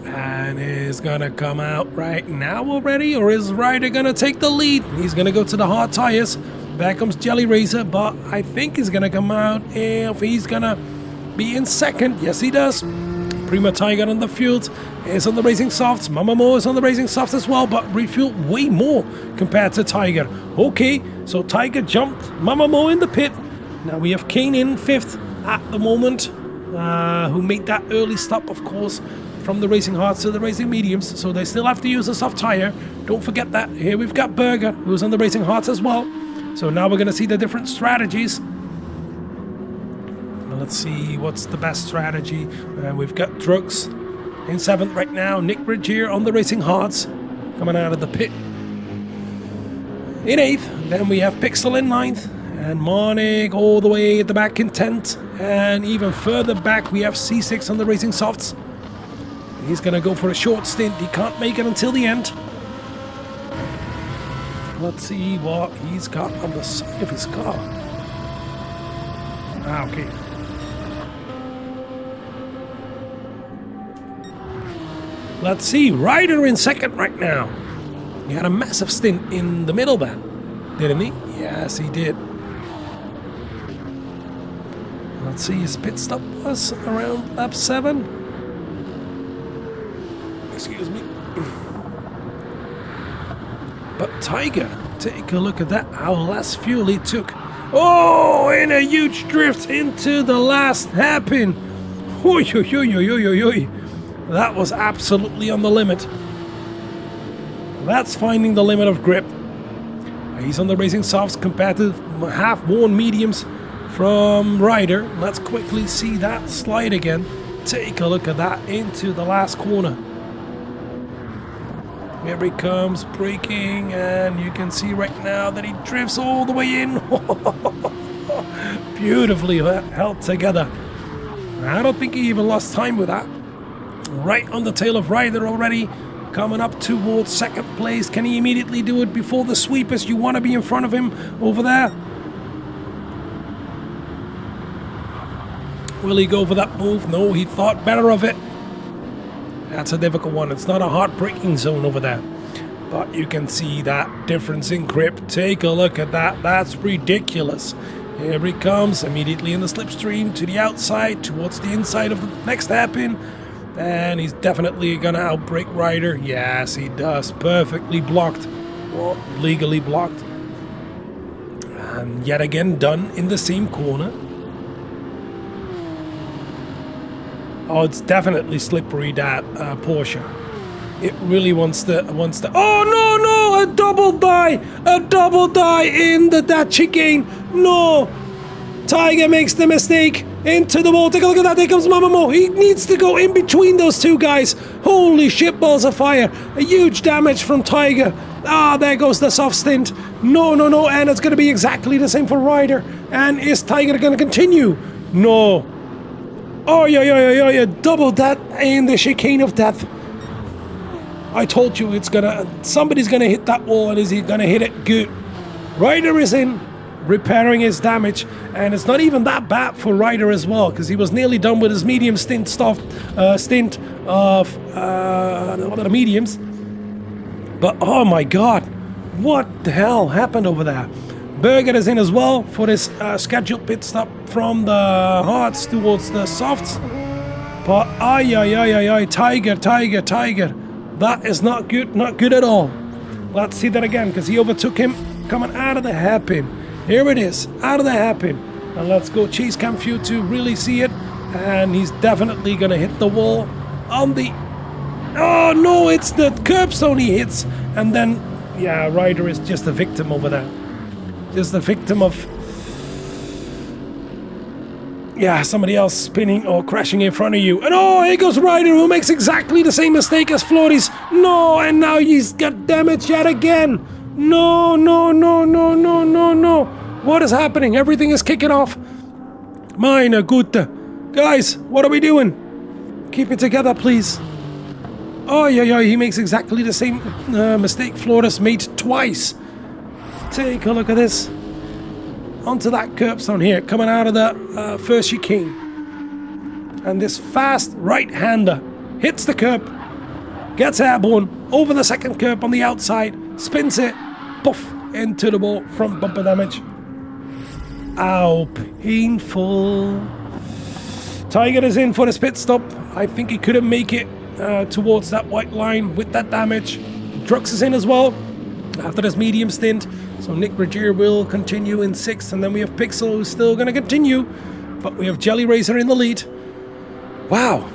And is going to come out right now already, or is Ryder going to take the lead? He's going to go to the hard tires. There comes Jelly Razor, but I think he's going to come out if he's going to be in second. Yes, he does. Prima Tiger on the field is on the racing softs. Mamamo is on the racing softs as well, but refueled way more compared to Tiger. Okay, so Tiger jumped Mamamo in the pit. Now we have Kane in 5th at the moment, who made that early stop, of course, from the racing hards to the racing mediums. So they still have to use a soft tire. Don't forget that. Here we've got Berger, who's on the racing hards as well. So now we're going to see the different strategies. Let's see what's the best strategy. We've got Drux in 7th right now. Nick Rogier on the racing hards, coming out of the pit in 8th. Then we have Pixel in 9th. And Marnik all the way at the back in 10th. And even further back we have C6 on the racing softs. He's going to go for a short stint. He can't make it until the end. Let's see what he's got on the side of his car. Okay. Let's see, Ryder in 2nd right now. He had a massive stint in the middle there, didn't he? Yes, he did. Let's see, his pit stop was around lap 7. Excuse me. But Tiger, take a look at that, how less fuel he took Oh, and a huge drift into the last hairpin. Oy, oy, oy, oy, oy, oy. That was absolutely on the limit. That's finding the limit of grip. He's on the racing softs compared to half-worn mediums from Ryder. Let's quickly see that slide again. Take a look at that into the last corner. Here he comes, braking, and you can see right now that he drifts all the way in. Beautifully held together. I don't think he even lost time with that. Right on the tail of Ryder already. Coming up towards second place. Can he immediately do it before the sweepers? You want to be in front of him over there. Will he go for that move? No, he thought better of it. That's a difficult one. It's not a hard braking zone over there. But you can see that difference in grip. Take a look at that. That's ridiculous. Here he comes, immediately in the slipstream to the outside, towards the inside of the next hairpin. And he's definitely going to outbrake Ryder. Yes, he does. Perfectly blocked. Or legally blocked. And yet again done in the same corner. Oh, it's definitely slippery, that Porsche. It really wants to... Oh, no, no! A double die! A double die in that chicane! No! Tiger makes the mistake. Into the wall. Take a look at that. There comes Mamamo. He needs to go in between those two guys. Holy shit, balls of fire. A huge damage from Tiger. Ah, there goes the soft stint. No, no, no. And it's going to be exactly the same for Ryder. And is Tiger going to continue? No. Oh, yeah. Double that in the chicane of death. I told you it's going to... Somebody's going to hit that wall, and is he going to hit it good? Ryder is in. Repairing his damage, and it's not even that bad for Ryder as well, because he was nearly done with his medium stint of the mediums. But oh my god, what the hell happened over there? Berger is in as well for this scheduled pit stop from the hards towards the softs. But Tiger, that is not good at all. Let's see that again, because he overtook him coming out of the hairpin. Here it is, out of the hairpin. And let's go chase cam view to really see it. And he's definitely going to hit the wall on the... Oh, no, it's the curbstone he hits. And then, yeah, Ryder is just a victim over there. Just a victim of... Yeah, somebody else spinning or crashing in front of you. And oh, here goes Ryder, who makes exactly the same mistake as Flores. No, and now he's got damage yet again. No. What is happening? Everything is kicking off. Meine Güte. Guys, what are we doing? Keep it together, please. Oh, yeah, he makes exactly the same mistake Flores made twice. Take a look at this. Onto that curbstone here, coming out of the first chicane. And this fast right-hander hits the curb, gets airborne, over the second curb on the outside, spins it, poof, into the wall, front bumper damage. Ow, painful. Tiger is in for this pit stop. I think he couldn't make it towards that white line with that damage. Drux is in as well after this medium stint. So Nick Regier will continue in 6th, and then we have Pixel who's still going to continue. But we have Jelly Razor in the lead. Wow.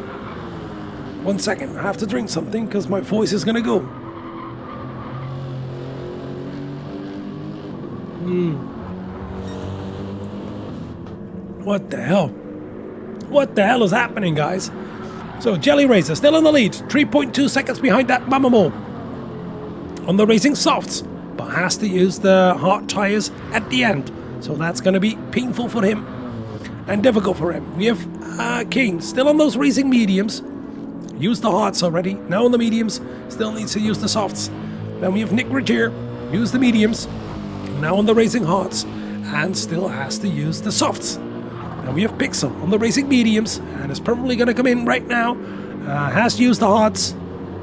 1 second, I have to drink something because my voice is going to go. What the hell? What the hell is happening, guys? So Jelly Razor still in the lead, 3.2 seconds behind that Mamamo on the racing softs, but has to use the hard tires at the end. So that's going to be painful for him and difficult for him. We have King still on those racing mediums. Used the hards already. Now on the mediums. Still needs to use the softs. Then we have Nick Regier. Use the mediums. Now on the racing hards. And still has to use the softs. And we have Pixel on the racing mediums. And is probably going to come in right now. Has used the hards.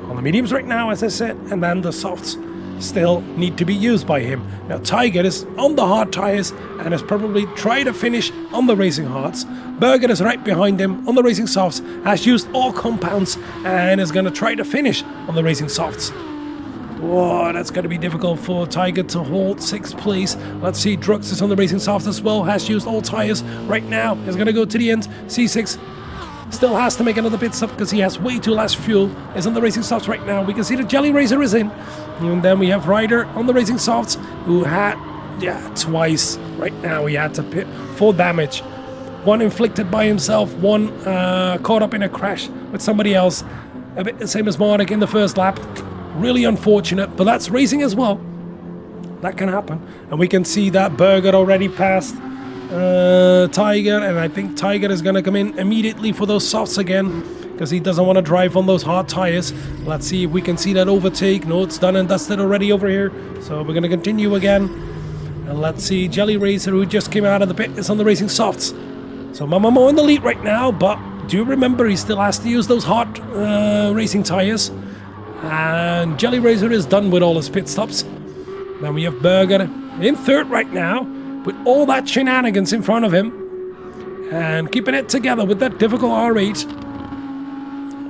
On the mediums right now, as I said. And then the softs still need to be used by him. Now Tiger is on the hard tires and has probably tried to finish on the racing hards. Berger is right behind him on the racing softs, has used all compounds and is going to try to finish on the racing softs. Whoa, that's going to be difficult for Tiger to hold 6th place. Let's see, Drux is on the racing softs as well, has used all tires right now. He's going to go to the end. C6 still has to make another pit stop because he has way too less fuel. Is on the racing softs right now. We can see the Jelly Racer is in. And then we have Ryder on the racing softs who had, twice right now he had to pit for damage. One inflicted by himself, one caught up in a crash with somebody else. A bit the same as Marnik in the first lap. Really unfortunate, but that's racing as well. That can happen. And we can see that Berger already passed Tiger, and I think Tiger is going to come in immediately for those softs again because he doesn't want to drive on those hard tires. Let's see if we can see that overtake. No, it's done and dusted already over here. So we're going to continue again. And let's see, Jelly Racer, who just came out of the pit, is on the racing softs. So Mamamo in the lead right now, but do remember he still has to use those hard racing tires. And Jelly Racer is done with all his pit stops. Then we have Berger in 3rd right now with all that shenanigans in front of him and keeping it together with that difficult R8.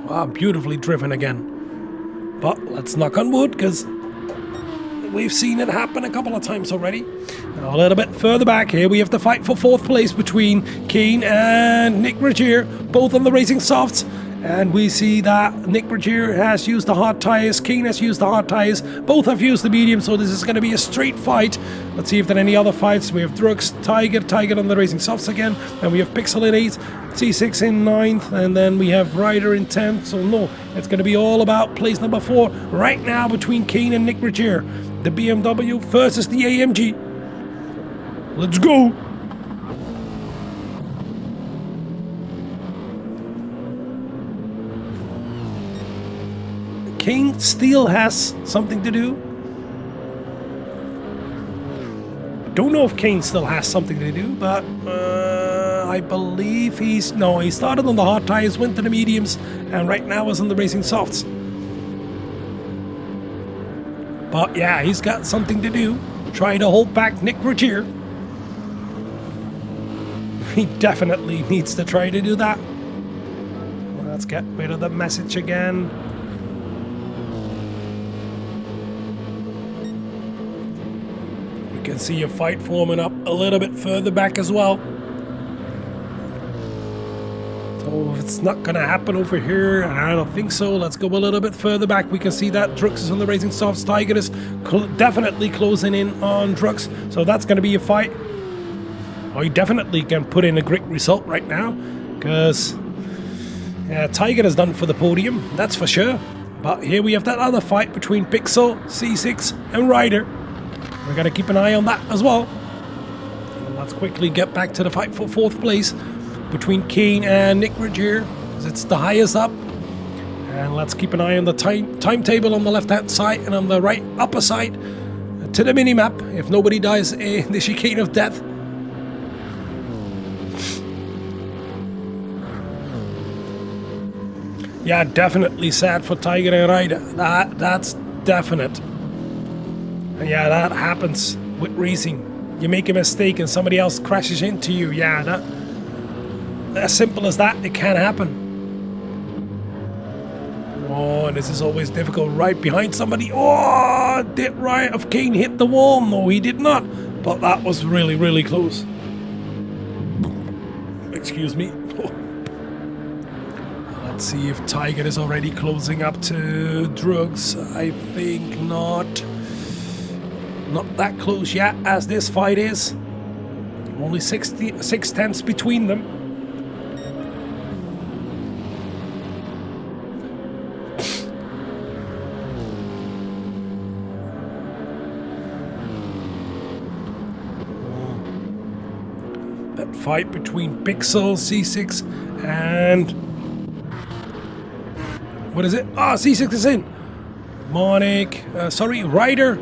Wow, beautifully driven again. But let's knock on wood because we've seen it happen a couple of times already. A little bit further back here, we have the fight for 4th place between Kane and Nick Regier, both on the racing softs. And we see that Nick Regier has used the hard tires, Kane has used the hard tires, both have used the medium, so this is going to be a straight fight. Let's see if there are any other fights. We have Drux, Tiger on the racing softs again, and we have Pixel in 8th, C6 in 9th, and then we have Ryder in 10th, so no, it's going to be all about place number 4 right now between Kane and Nick Regier. The BMW versus the AMG. Let's go! Kane still has something to do. Don't know if Kane still has something to do, but I believe he started on the hard tires, went to the mediums, and right now is on the racing softs. But yeah, he's got something to do. Try to hold back Nick Regier. He definitely needs to try to do that. Let's get rid of the message again. You can see a fight forming up a little bit further back as well. So it's not going to happen over here, and I don't think so. Let's go a little bit further back. We can see that Drux is on the racing softs. Tiger is definitely closing in on Drux, so that's going to be a fight. Oh, he definitely can put in a great result right now, because Tiger is done for the podium, that's for sure. But here we have that other fight between Pixel, C6 and Ryder. We're going to keep an eye on that as well. And let's quickly get back to the fight for 4th place between Kane and Nick Regier, because it's the highest up. And let's keep an eye on the timetable on the left hand side and on the right upper side to the minimap if nobody dies in the chicane of death. Yeah, definitely sad for Tiger and Ryder. That's definite. And yeah, that happens with racing. You make a mistake and somebody else crashes into you. Yeah, that as simple as that, it can happen. Oh, this is always difficult. Right behind somebody. Oh, did Ryan of Kane hit the wall? No, he did not. But that was really, really close. Excuse me. Let's see if Tiger is already closing up to Drux. I think not. Not that close yet, as this fight is. Only 6 tenths between them. That fight between Pixel, C6, and... what is it? Ah, C6 is in. Ryder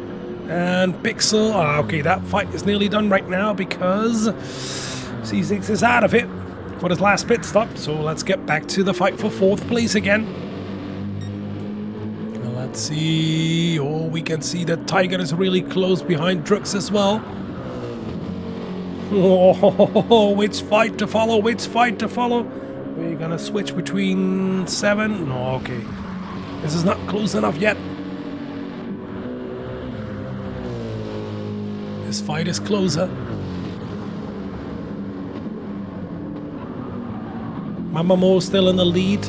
and Pixel. Ah, okay, that fight is nearly done right now because C6 is out of it for his last pit stop. So let's get back to the fight for 4th place again. Let's see. Oh, we can see that Tiger is really close behind Drux as well. Oh, which fight to follow? Which fight to follow? We're gonna switch between 7. No, okay. This is not close enough yet. This fight is closer. Mamamo still in the lead.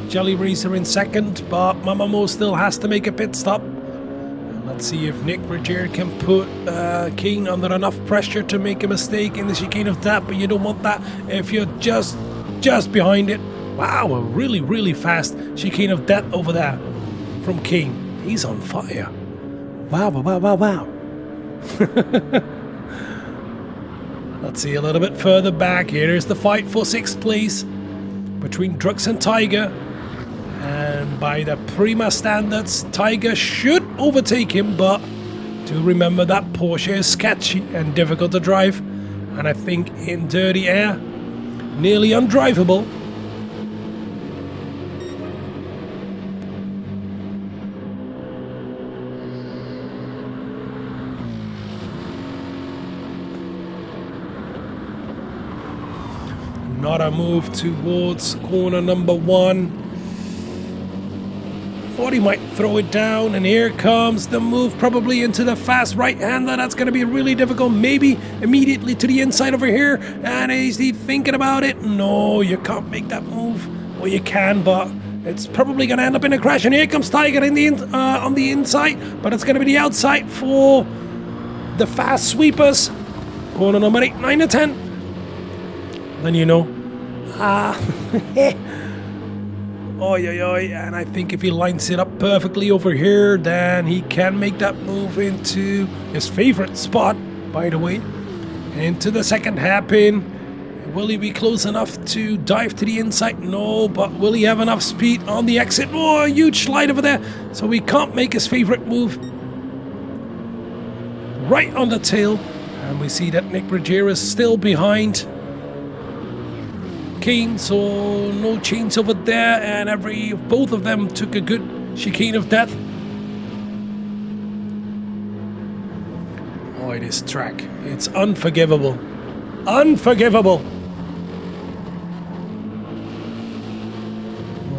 Jelly Racer in second, but Mamamo still has to make a pit stop. And let's see if Nick Rogers can put Kane under enough pressure to make a mistake in the chicane of death, but you don't want that if you're just behind it. Wow, a really, really fast chicane of death over there from Kane. He's on fire. Wow, wow, wow, wow. Let's see a little bit further back. Here is the fight for 6th place between Drux and Tiger. And by the Prima standards, Tiger should overtake him, but do remember that Porsche is sketchy and difficult to drive. And I think in dirty air, nearly undrivable. Not a move towards corner number 1. Thought he might throw it down, and here comes the move probably into the fast right-hander. That's going to be really difficult. Maybe immediately to the inside over here. And is he thinking about it? No, you can't make that move. Well, you can, but it's probably going to end up in a crash. And here comes Tiger in the on the inside, but it's going to be the outside for the fast sweepers. Corner number 8, 9 to 10. Then you know. Oi, oi, oi. And I think if he lines it up perfectly over here, then he can make that move into his favorite spot, by the way. Into the second hairpin. Will he be close enough to dive to the inside? No, but will he have enough speed on the exit? Oh, a huge slide over there. So he can't make his favorite move. Right on the tail. And we see that Nick Rogers is still behind Kane, so no change over there, and both of them took a good chicane of death. Oh, this track, it's unforgivable. Unforgivable.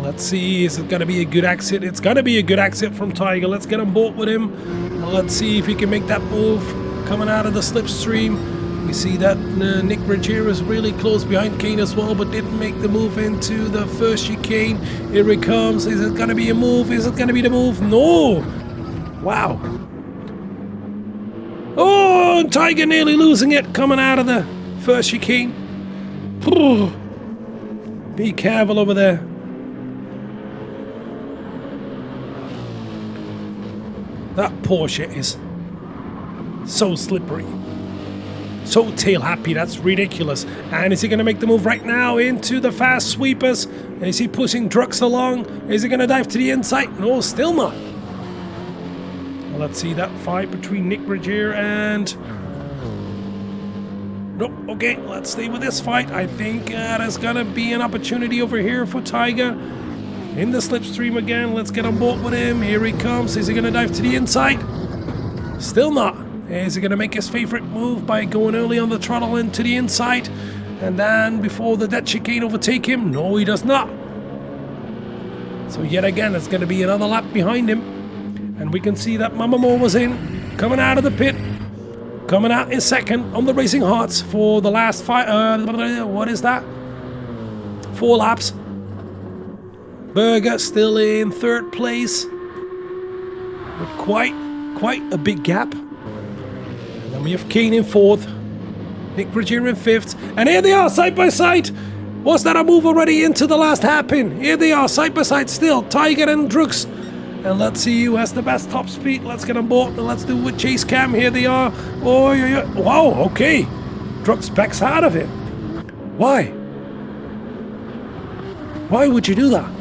Let's see, is it going to be a good exit? It's going to be a good exit from Tiger. Let's get on board with him. And let's see if he can make that move coming out of the slipstream. We see that Nick Rogers is really close behind Kane as well, but didn't make the move into the first chicane. Here it comes. Is it going to be a move? Is it going to be the move? No! Wow. Oh, and Tiger nearly losing it coming out of the first chicane. Be careful over there. That Porsche is so slippery. So tail happy, that's ridiculous. And is he going to make the move right now into the fast sweepers? Is he pushing Drux along? Is he going to dive to the inside? No, still not. Well, let's see that fight between Nick Rogers and... Nope, okay, let's stay with this fight. I think there's going to be an opportunity over here for Tiger. In the slipstream again, let's get on board with him. Here he comes. Is he going to dive to the inside? Still not. Is he going to make his favorite move by going early on the throttle into the inside? And then before the dead chicane overtake him? No, he does not. So yet again, it's going to be another lap behind him. And we can see that Mamamo was in, coming out of the pit. Coming out in second on the Racing Hearts for the last what is that? 4 laps. Berger still in third place. With quite a big gap. We have Kane in 4th, Nick Rogers in 5th, and here they are side by side. Was that a move already into the last hairpin? Here they are side by side still, Tiger and Drux. And let's see who has the best top speed. Let's get on board and let's do it with chase cam. Here they are. Oh, yeah. Wow, okay. Drux backs out of it. Why? Why would you do that?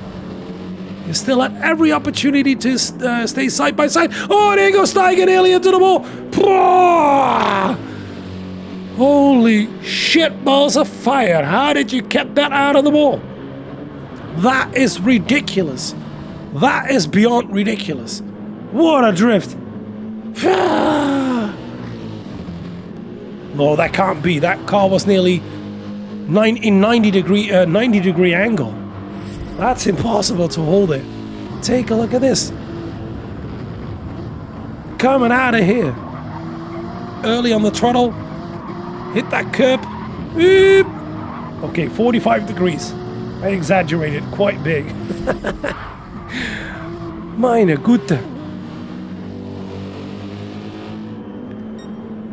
You still had every opportunity to stay side by side. Oh, there goes Tiger nearly into the wall. Holy shit balls of fire. How did you get that out of the wall? That is ridiculous. That is beyond ridiculous. What a drift. No, that can't be. That car was nearly 90 degree angle. That's impossible to hold it. Take a look at this. Coming out of here. early on the throttle. Hit that curb. Beep. Okay, 45 degrees. I exaggerated quite big. Meine Güte.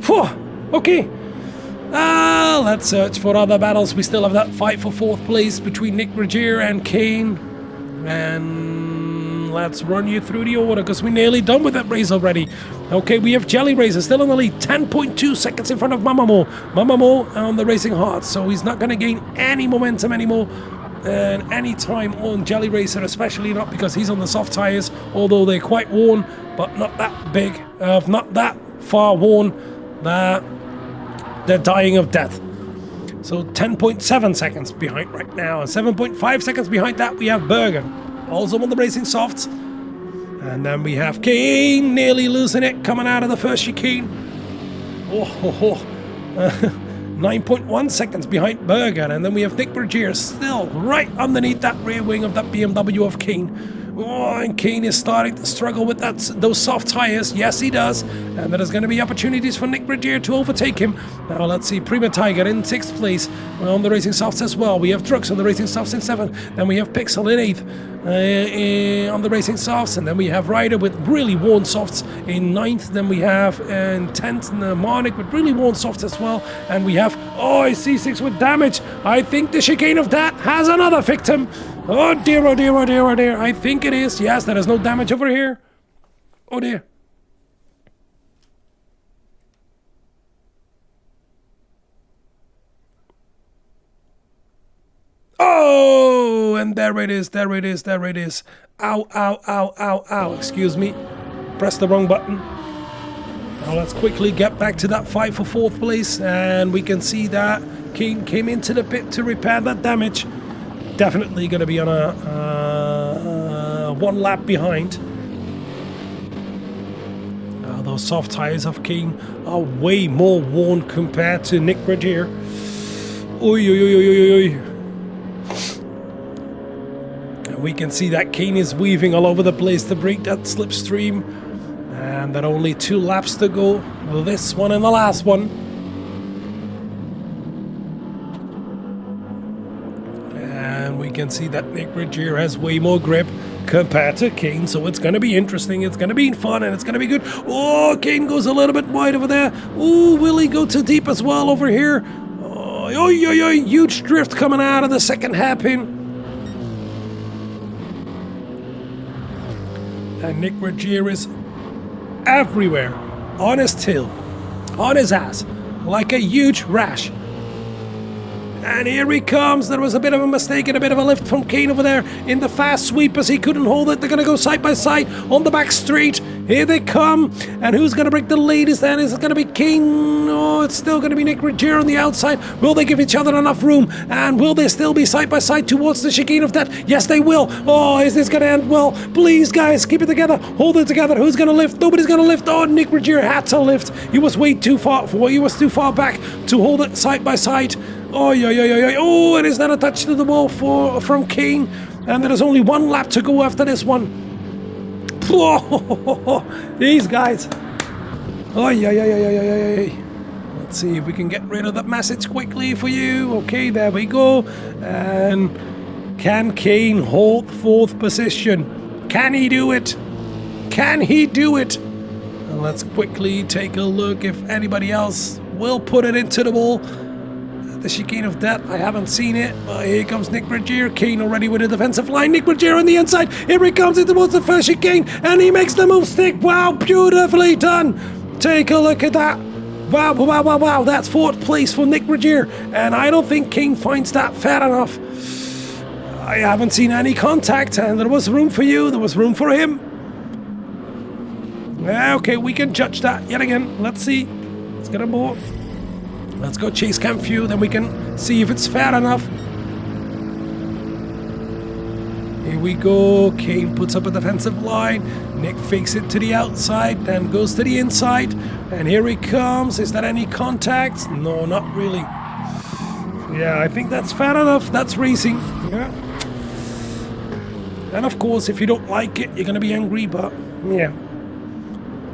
Phew. Okay. Let's search for other battles. We still have that fight for 4th place between Nick Regier and Kane. And let's run you through the order because we're nearly done with that race already. Okay, we have Jelly Razor still in the lead, 10.2 seconds in front of Mamamo. Mamamo on the racing hard, so he's not going to gain any momentum anymore. And any time on Jelly Racer, especially not because he's on the soft tires, although they're quite worn, but not that big, not that far worn that they're dying of death. So 10.7 seconds behind right now, and 7.5 seconds behind that we have Berger, also on the racing softs. And then we have Kane nearly losing it, coming out of the first chicane. 9.1 seconds behind Berger, and then we have Nick Regier still right underneath that rear wing of that BMW of Kane. Oh, and Kane is starting to struggle with those soft tires. Yes, he does. And there's going to be opportunities for Nick Regier to overtake him. Now, let's see. Prima Tiger in 6th place on the racing softs as well. We have Drux on the racing softs in 7th. Then we have Pixel in 8th on the racing softs. And then we have Ryder with really worn softs in 9th. Then we have in 10th Marnik with really worn softs as well. And we have, I see 6 with damage. I think the chicane of that has another victim. Oh dear, oh dear, oh dear, oh dear. I think it is. Yes, there is no damage over here. Oh dear. Oh, and there it is, there it is, there it is. Ow, ow, ow, ow, ow. Excuse me. Press the wrong button. Now let's quickly get back to that fight for 4th place. And we can see that King came into the pit to repair that damage. Definitely going to be on a 1 lap behind. Those soft tires of King are way more worn compared to Nick Regier. Oi, oi, oi, oi, oi, oi. And we can see that King is weaving all over the place to break that slipstream. And there are only 2 laps to go. Well, this one and the last one. We can see that Nick Regier has way more grip compared to Kane, so it's going to be interesting, it's going to be fun, and it's going to be good. Oh, Kane goes a little bit wide over there. Oh, will he go too deep as well over here? Oh, huge drift coming out of the second hairpin. And Nick Regier is everywhere, on his tail, on his ass, like a huge rash. And here he comes. There was a bit of a mistake and a bit of a lift from Kane over there in the fast sweep as he couldn't hold it. They're going to go side by side on the back straight. Here they come. And who's going to break the lead? Is it going to be Kane? Oh, it's still going to be Nick Regier on the outside. Will they give each other enough room? And will they still be side by side towards the chicane of that? Yes, they will. Oh, is this going to end well? Please, guys, keep it together. Hold it together. Who's going to lift? Nobody's going to lift. Oh, Nick Regier had to lift. He was way too far. He was too far back to hold it side by side. Oh, oh, and is that a touch to the wall from Kane? And there is only 1 lap to go after this one. Oh, these guys. Oh, Let's see if we can get rid of that message quickly for you. Okay, there we go. And can Kane hold 4th position? Can he do it? Can he do it? And let's quickly take a look if anybody else will put it into the wall. The chicane of death, I haven't seen it. Here comes Nick Regier. Kane already with a defensive line. Nick Regier on the inside. Here he comes towards the first chicane, and he makes the move stick. Wow, beautifully done. Take a look at that. Wow, wow, wow, wow. That's 4th place for Nick Regier, and I don't think Kane finds that fair enough. I haven't seen any contact, and there was room for you. There was room for him. Okay, we can judge that yet again. Let's see. Let's get a more. Let's go chase cam view, then we can see if it's fair enough. Here we go. Kane puts up a defensive line. Nick fakes it to the outside, then goes to the inside. And here he comes. Is there any contact? No, not really. Yeah, I think that's fair enough. That's racing. Yeah. And of course, if you don't like it, you're going to be angry, but yeah.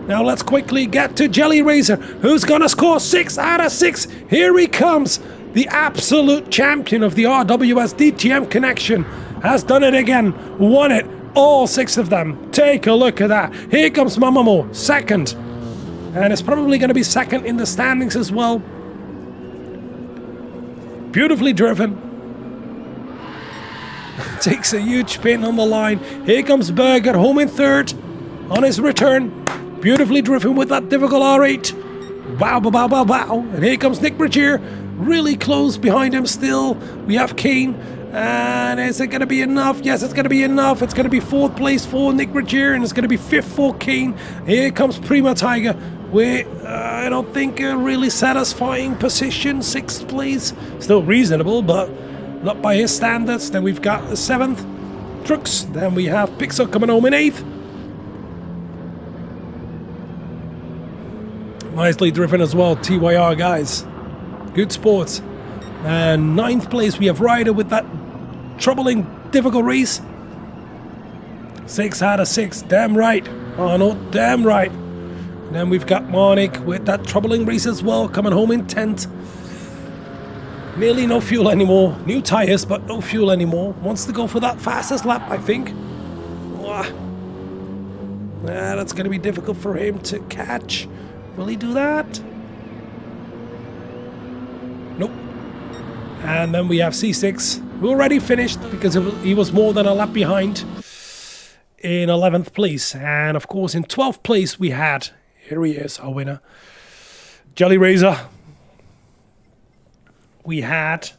Now let's quickly get to Jelly Razor, who's gonna score 6 out of 6. Here he comes. The absolute champion of the RWS DTM Connection has done it again. Won it. All 6 of them. Take a look at that. Here comes Mamamo, second. And it's probably going to be second in the standings as well. Beautifully driven. Takes a huge spin on the line. Here comes Berger, home in third on his return. Beautifully driven with that difficult R8. Wow, wow, wow, wow, wow. And here comes Nick Brigier, really close behind him still. We have Kane. And is it going to be enough? Yes, it's going to be enough. It's going to be 4th place for Nick Brigier, and it's going to be 5th for Kane. Here comes Prima Tiger with, I don't think, a really satisfying position. 6th place. Still reasonable, but not by his standards. Then we've got the 7th, Trux. Then we have Pixel coming home in 8th. Nicely driven as well, TYR guys. Good sports. And 9th place, we have Ryder with that troubling, difficult race. 6 out of 6, damn right. Arnold, damn right. Then we've got Marnik with that troubling race as well, coming home in 10th. Nearly no fuel anymore. New tires, but no fuel anymore. Wants to go for that fastest lap, I think. That's going to be difficult for him to catch. Will he do that? Nope. And then we have C6, who already finished because he was more than a lap behind in 11th place. And of course in 12th place we had, here he is, our winner, Jelly Razor. We had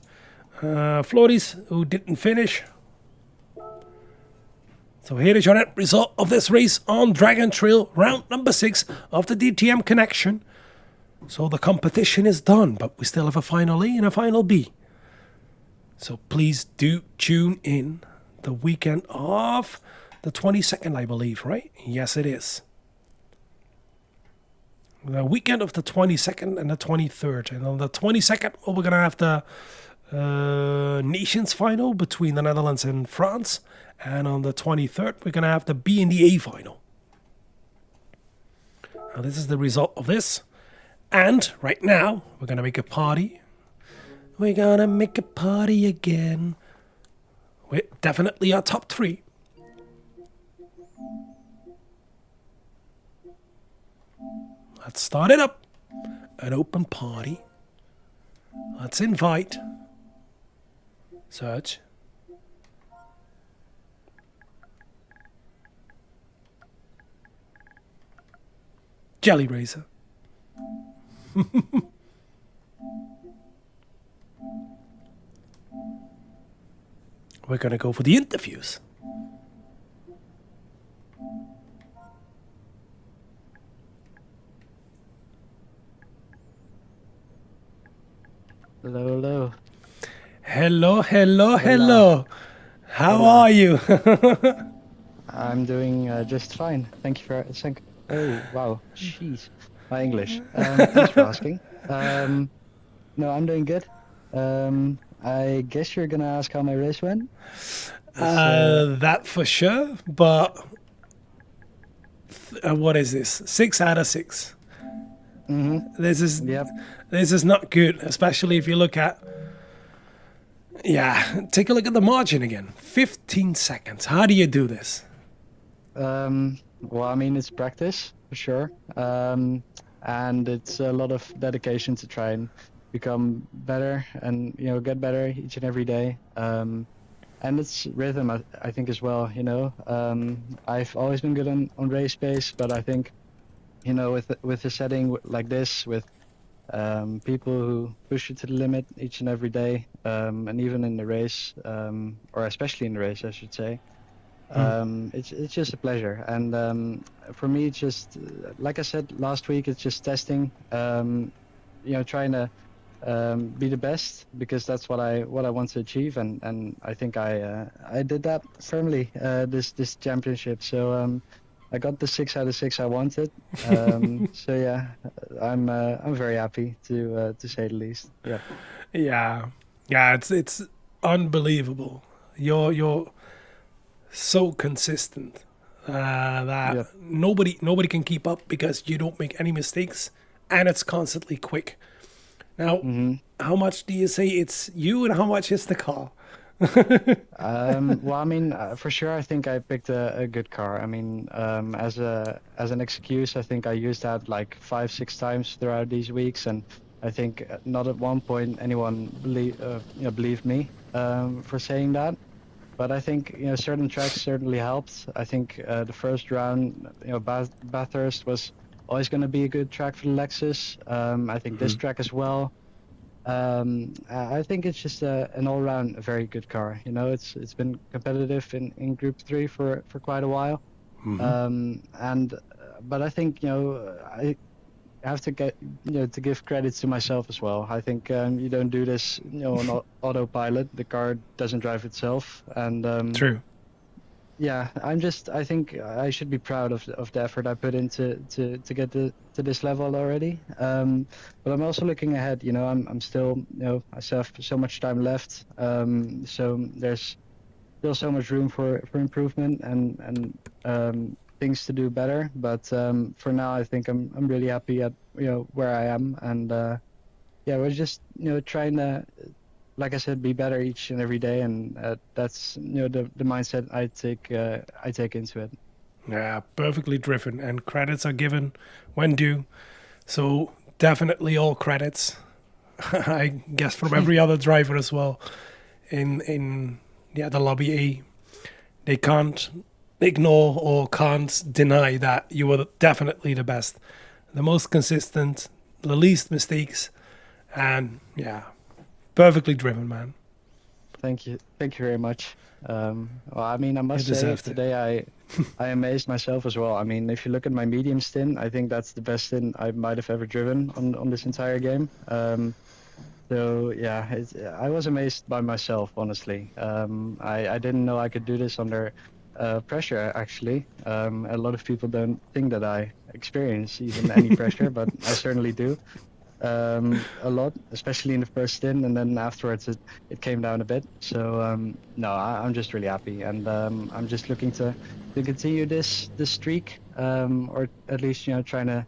Flores, who didn't finish. So here is your net result of this race on Dragon Trail, round number 6 of the DTM Connection. So the competition is done, but we still have a final A and a final B. So please do tune in the weekend of the 22nd, I believe, right? Yes, it is. The weekend of the 22nd and the 23rd. And on the 22nd, well, we're going to have the Nations final between the Netherlands and France. And on the 23rd, we're going to have the B and the A final. Now, this is the result of this. And right now, we're going to make a party. We're going to make a party again. With definitely our top 3. Let's start it up. An open party. Let's invite. Search. Jelly Razor. We're going to go for the interviews. Hello, hello. Hello, hello, hello. How are you? I'm doing just fine. Thank you for asking. Oh, wow. Jeez. My English. Thanks for asking. No, I'm doing good. I guess you're going to ask how my race went? That for sure, but what is this? 6 out of 6. Mm-hmm. This is not good, especially if you look at, take a look at the margin again. 15 seconds. How do you do this? Well, I mean, it's practice for sure. And it's a lot of dedication to try and become better and, you know, get better each and every day. And it's rhythm, I think, as well, you know. I've always been good on race pace, but I think, you know, with a setting like this, with people who push you to the limit each and every day, and even in the race, or especially in the race, I should say, it's just a pleasure. And for me, it's just, like I said last week, it's just testing, you know, trying to be the best, because that's what I want to achieve, and I think I did that firmly this championship. So I got the 6 out of 6 I wanted. So yeah, I'm very happy to say the least. Yeah. It's unbelievable. You're so consistent. that Yep. nobody can keep up because you don't make any mistakes, and it's constantly quick. Now, how much do you say it's you, and how much is the car? Well, I mean, for sure, I think I picked a good car. I mean, as an excuse, I think I used that like 5, 6 times throughout these weeks, and I think not at one point anyone believed me for saying that. But I think certain tracks certainly helped. I think the first round, Bathurst was always going to be a good track for the Lexus. I think this track as well. I think it's just an all-round very good car. It's been competitive in Group 3 for quite a while. But I think I have to to give credit to myself as well. I think you don't do this on autopilot. The car doesn't drive itself, and True. yeah, I think I should be proud of the effort I put into to get to this level already. But I'm also looking ahead. I'm still I still have so much time left. So there's still so much room for improvement and things to do better. But for now, I think I'm really happy at where I am, and yeah, we're just trying to, like I said, be better each and every day, and that's the mindset I take into it. Yeah, perfectly driven, and credits are given when due. So definitely all credits, I guess, from every other driver as well. In the lobby A, they can't ignore or can't deny that you were definitely the best, the most consistent, the least mistakes, and yeah, perfectly driven, man. Thank you very much. Well, I mean, I must You say deserved it. today I amazed myself as well. I mean, if you look at my medium stint, I think that's the best stint I might have ever driven on this entire game. So yeah, I was amazed by myself, honestly. I didn't know I could do this under pressure, actually. A lot of people don't think that I experience even any pressure, but I certainly do. A lot, especially in the first stint, and then afterwards it came down a bit. So no, I'm just really happy, and I'm just looking to continue this streak, or at least trying to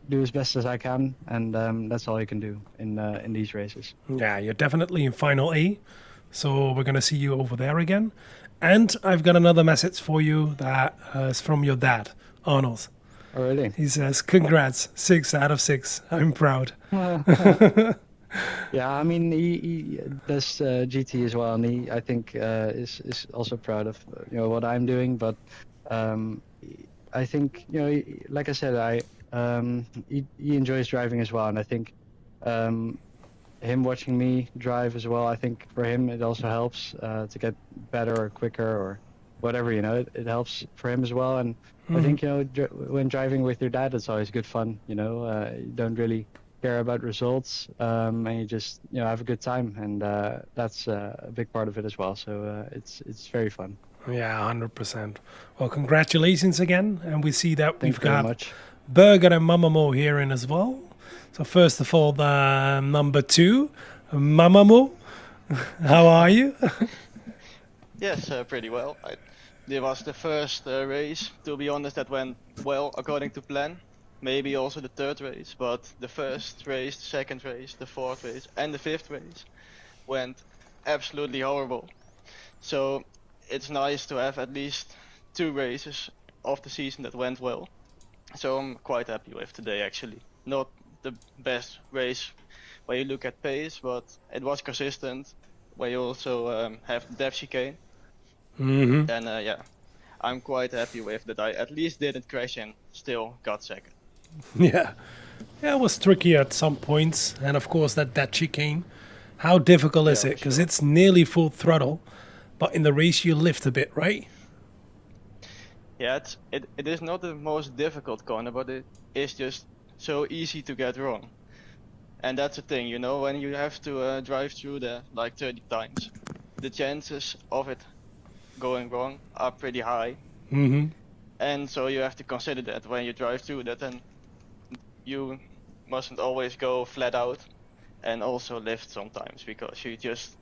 do as best as I can, and that's all you can do in these races. Yeah, you're definitely in final A, so we're gonna see you over there again. And I've got another message for you that is from your dad, Arnold. Oh, really? He says, "Congrats, 6 out of 6. I'm proud." Yeah, I mean, he does GT as well, and I think is also proud of what I'm doing. But I think like I said, he enjoys driving as well, and I think him watching me drive as well, I think for him it also helps to get better or quicker or whatever. It helps for him as well, and I think when driving with your dad, it's always good fun. You don't really care about results, and you just have a good time, and that's a big part of it as well. So it's very fun. Yeah, 100%. Well, congratulations again, and we see that Thank we've you very got much. Burger and Mamamo here in as well. So first of all, the number 2, Mamamo, how are you? Yes, pretty well. It was the first race, to be honest, that went well according to plan. Maybe also the third race, but the first race, the second race, the fourth race, and the fifth race went absolutely horrible. So it's nice to have at least 2 races of the season that went well. So I'm quite happy with today, actually. Not the best race when you look at pace, but it was consistent. Where you also have the depth chicane. Mm-hmm. And yeah, I'm quite happy with that. I at least didn't crash and still got second. Yeah. Yeah, it was tricky at some points, and of course that chicane. How difficult is Yeah, it? for Because sure. it's nearly full throttle, but in the race you lift a bit, right? Yeah, it is not the most difficult corner, but it is just so easy to get wrong. And that's the thing, when you have to drive through there like 30 times, the chances of it going wrong are pretty high. Mm-hmm. And so you have to consider that when you drive through that, and you mustn't always go flat out and also lift sometimes because you just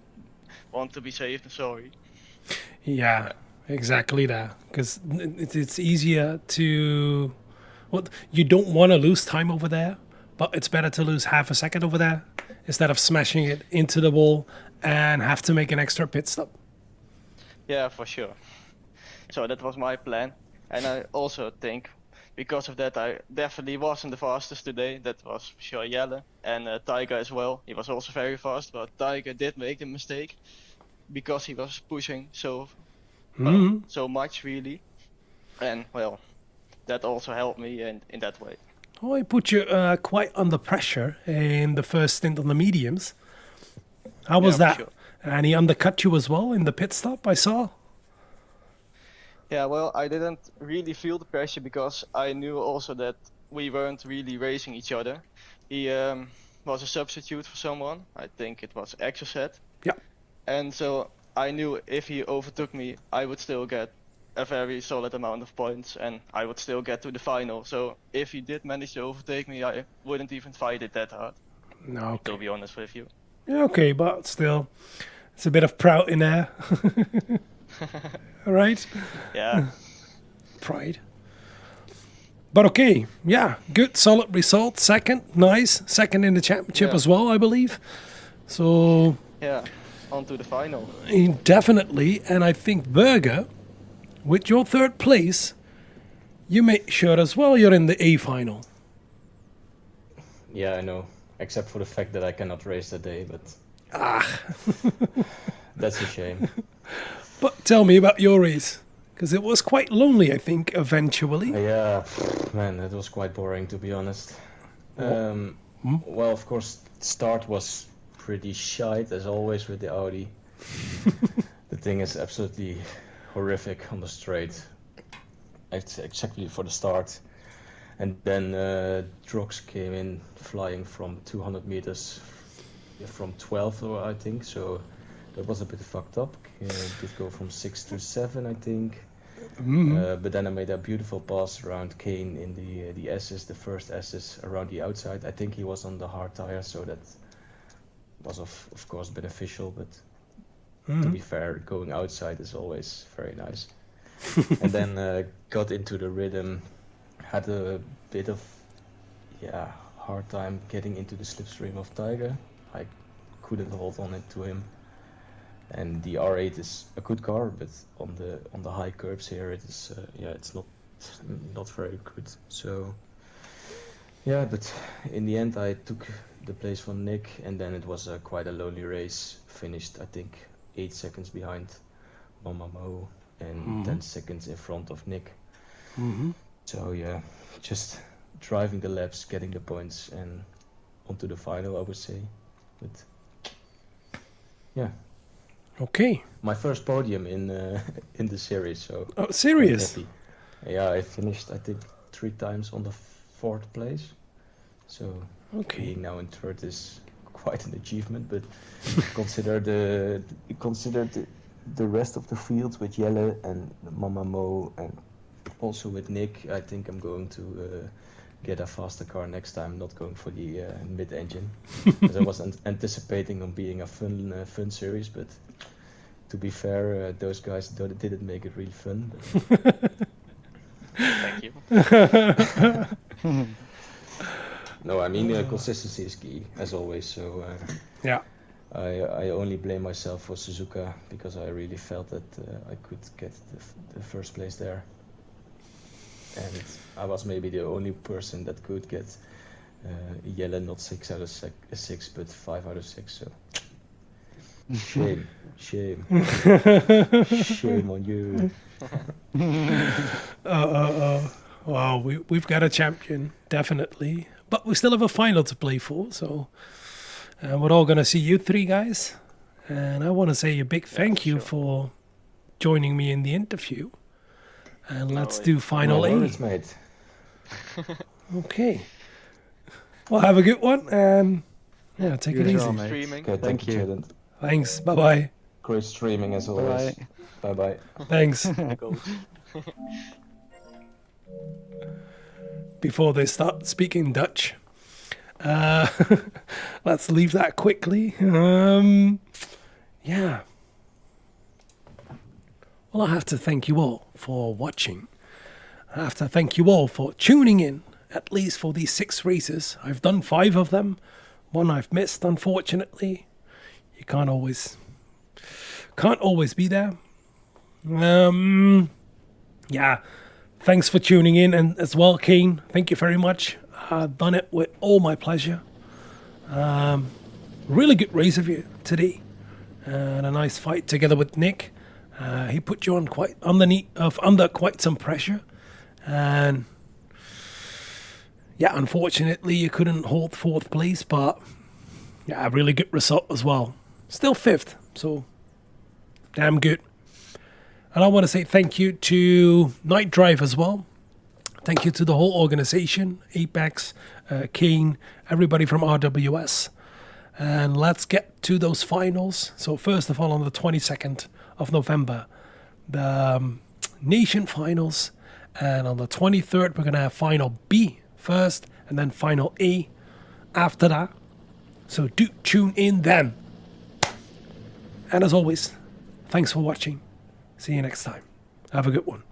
want to be safe than sorry. Yeah. Exactly that, because it's easier to. Well, you don't want to lose time over there, but it's better to lose half a second over there instead of smashing it into the wall and have to make an extra pit stop. Yeah, for sure. So that was my plan, and I also think because of that I definitely wasn't the fastest today. That was for sure Jelle and Tiger as well. He was also very fast, but Tiger did make the mistake because he was pushing so so much really, and well, that also helped me in that way. Oh, he put you quite under pressure in the first stint on the mediums. How was Yeah, that? for sure. And he undercut you as well in the pit stop, I saw. Yeah, well, I didn't really feel the pressure because I knew also that we weren't really racing each other. He was a substitute for someone. I think it was Exocet. Yeah. And so I knew if he overtook me, I would still get a very solid amount of points and I would still get to the final. So if he did manage to overtake me, I wouldn't even fight it that hard, No, to be honest with you. yeah, okay, but still, it's a bit of proud in there. All right? Yeah. Pride. But okay, yeah, good, solid result. Second, nice. Second in the championship Yeah. as well, I believe. So, Yeah, on to the final. definitely. And I think Berger, with your third place, you make sure as well you're in the A final. Yeah, I know. Except for the fact that I cannot race that day, but that's a shame. But tell me about your race, because it was quite lonely, I think, eventually. Yeah, man, that was quite boring to be honest. Well, of course, start was pretty shite as always with the Audi. The thing is absolutely horrific on the straight. It's exactly for the start. And then Drox came in flying from 200 meters from 12th, I think, so that was a bit fucked up. Did go from 6 to 7, I think. But then I made a beautiful pass around Kane in the S's, the first S's around the outside. I think he was on the hard tire, so that was of course beneficial, but to be fair, going outside is always very nice. And then got into the rhythm, had a bit of hard time getting into the slipstream of Tiger. I couldn't hold on it to him. And the R8 is a good car, but on the high curbs here, it is it's not very good. So yeah, but in the end, I took the place from Nick, and then it was quite a lonely race. Finished, I think, 8 seconds behind Mama Mo and 10 seconds in front of Nick. So yeah, just driving the laps, getting the points, and onto the final, I would say. But yeah. Okay. My first podium in the series, so. Oh, serious? Happy. Yeah, I finished I think 3 times on the 4th place. So being now in 3rd is quite an achievement, but consider the rest of the field with Jelle and Mama Mo and also with Nick. I think I'm going to get a faster car next time, not going for the mid-engine, because I was anticipating on being a fun series, but to be fair, those guys didn't make it really fun. Thank you. No, I mean consistency is key as always. So Yeah. I only blame myself for Suzuka because I really felt that I could get the first place there. And I was maybe the only person that could get Jelle not 6 out of 6, but 5 out of 6. So shame, shame on you. Wow, we've got a champion, definitely. But we still have a final to play for, so we're all going to see you 3 guys. And I want to say a big thank you for joining me in the interview. And let's do final A. Worries, mate. Okay. Well, have a good one, and take it You as easy. well, mate. Streaming. Okay, Thank you. JBL. Thanks. Bye-bye. Great streaming as always. Bye. Bye. Thanks. Coach. Before they start speaking Dutch. Let's leave that quickly. Yeah. Well, I have to thank you all for watching. I have to thank you all for tuning in, at least for these 6 races. I've done 5 of them. One I've missed, unfortunately. You can't always be there. Yeah, thanks for tuning in, and as well, Kane, thank you very much. I've done it with all my pleasure. Really good race of you today, and a nice fight together with Nick. He put you on under quite some pressure, and yeah, unfortunately you couldn't hold 4th place, but yeah, a really good result as well. Still 5th, so damn good. And I want to say thank you to Night Drive as well. Thank you to the whole organization, Apex, Kane, everybody from RWS. And let's get to those finals. So first of all, on the 22nd of November, the Nation Finals. And on the 23rd, we're going to have Final B first, and then Final A after that. So do tune in then. And as always, thanks for watching. See you next time. Have a good one.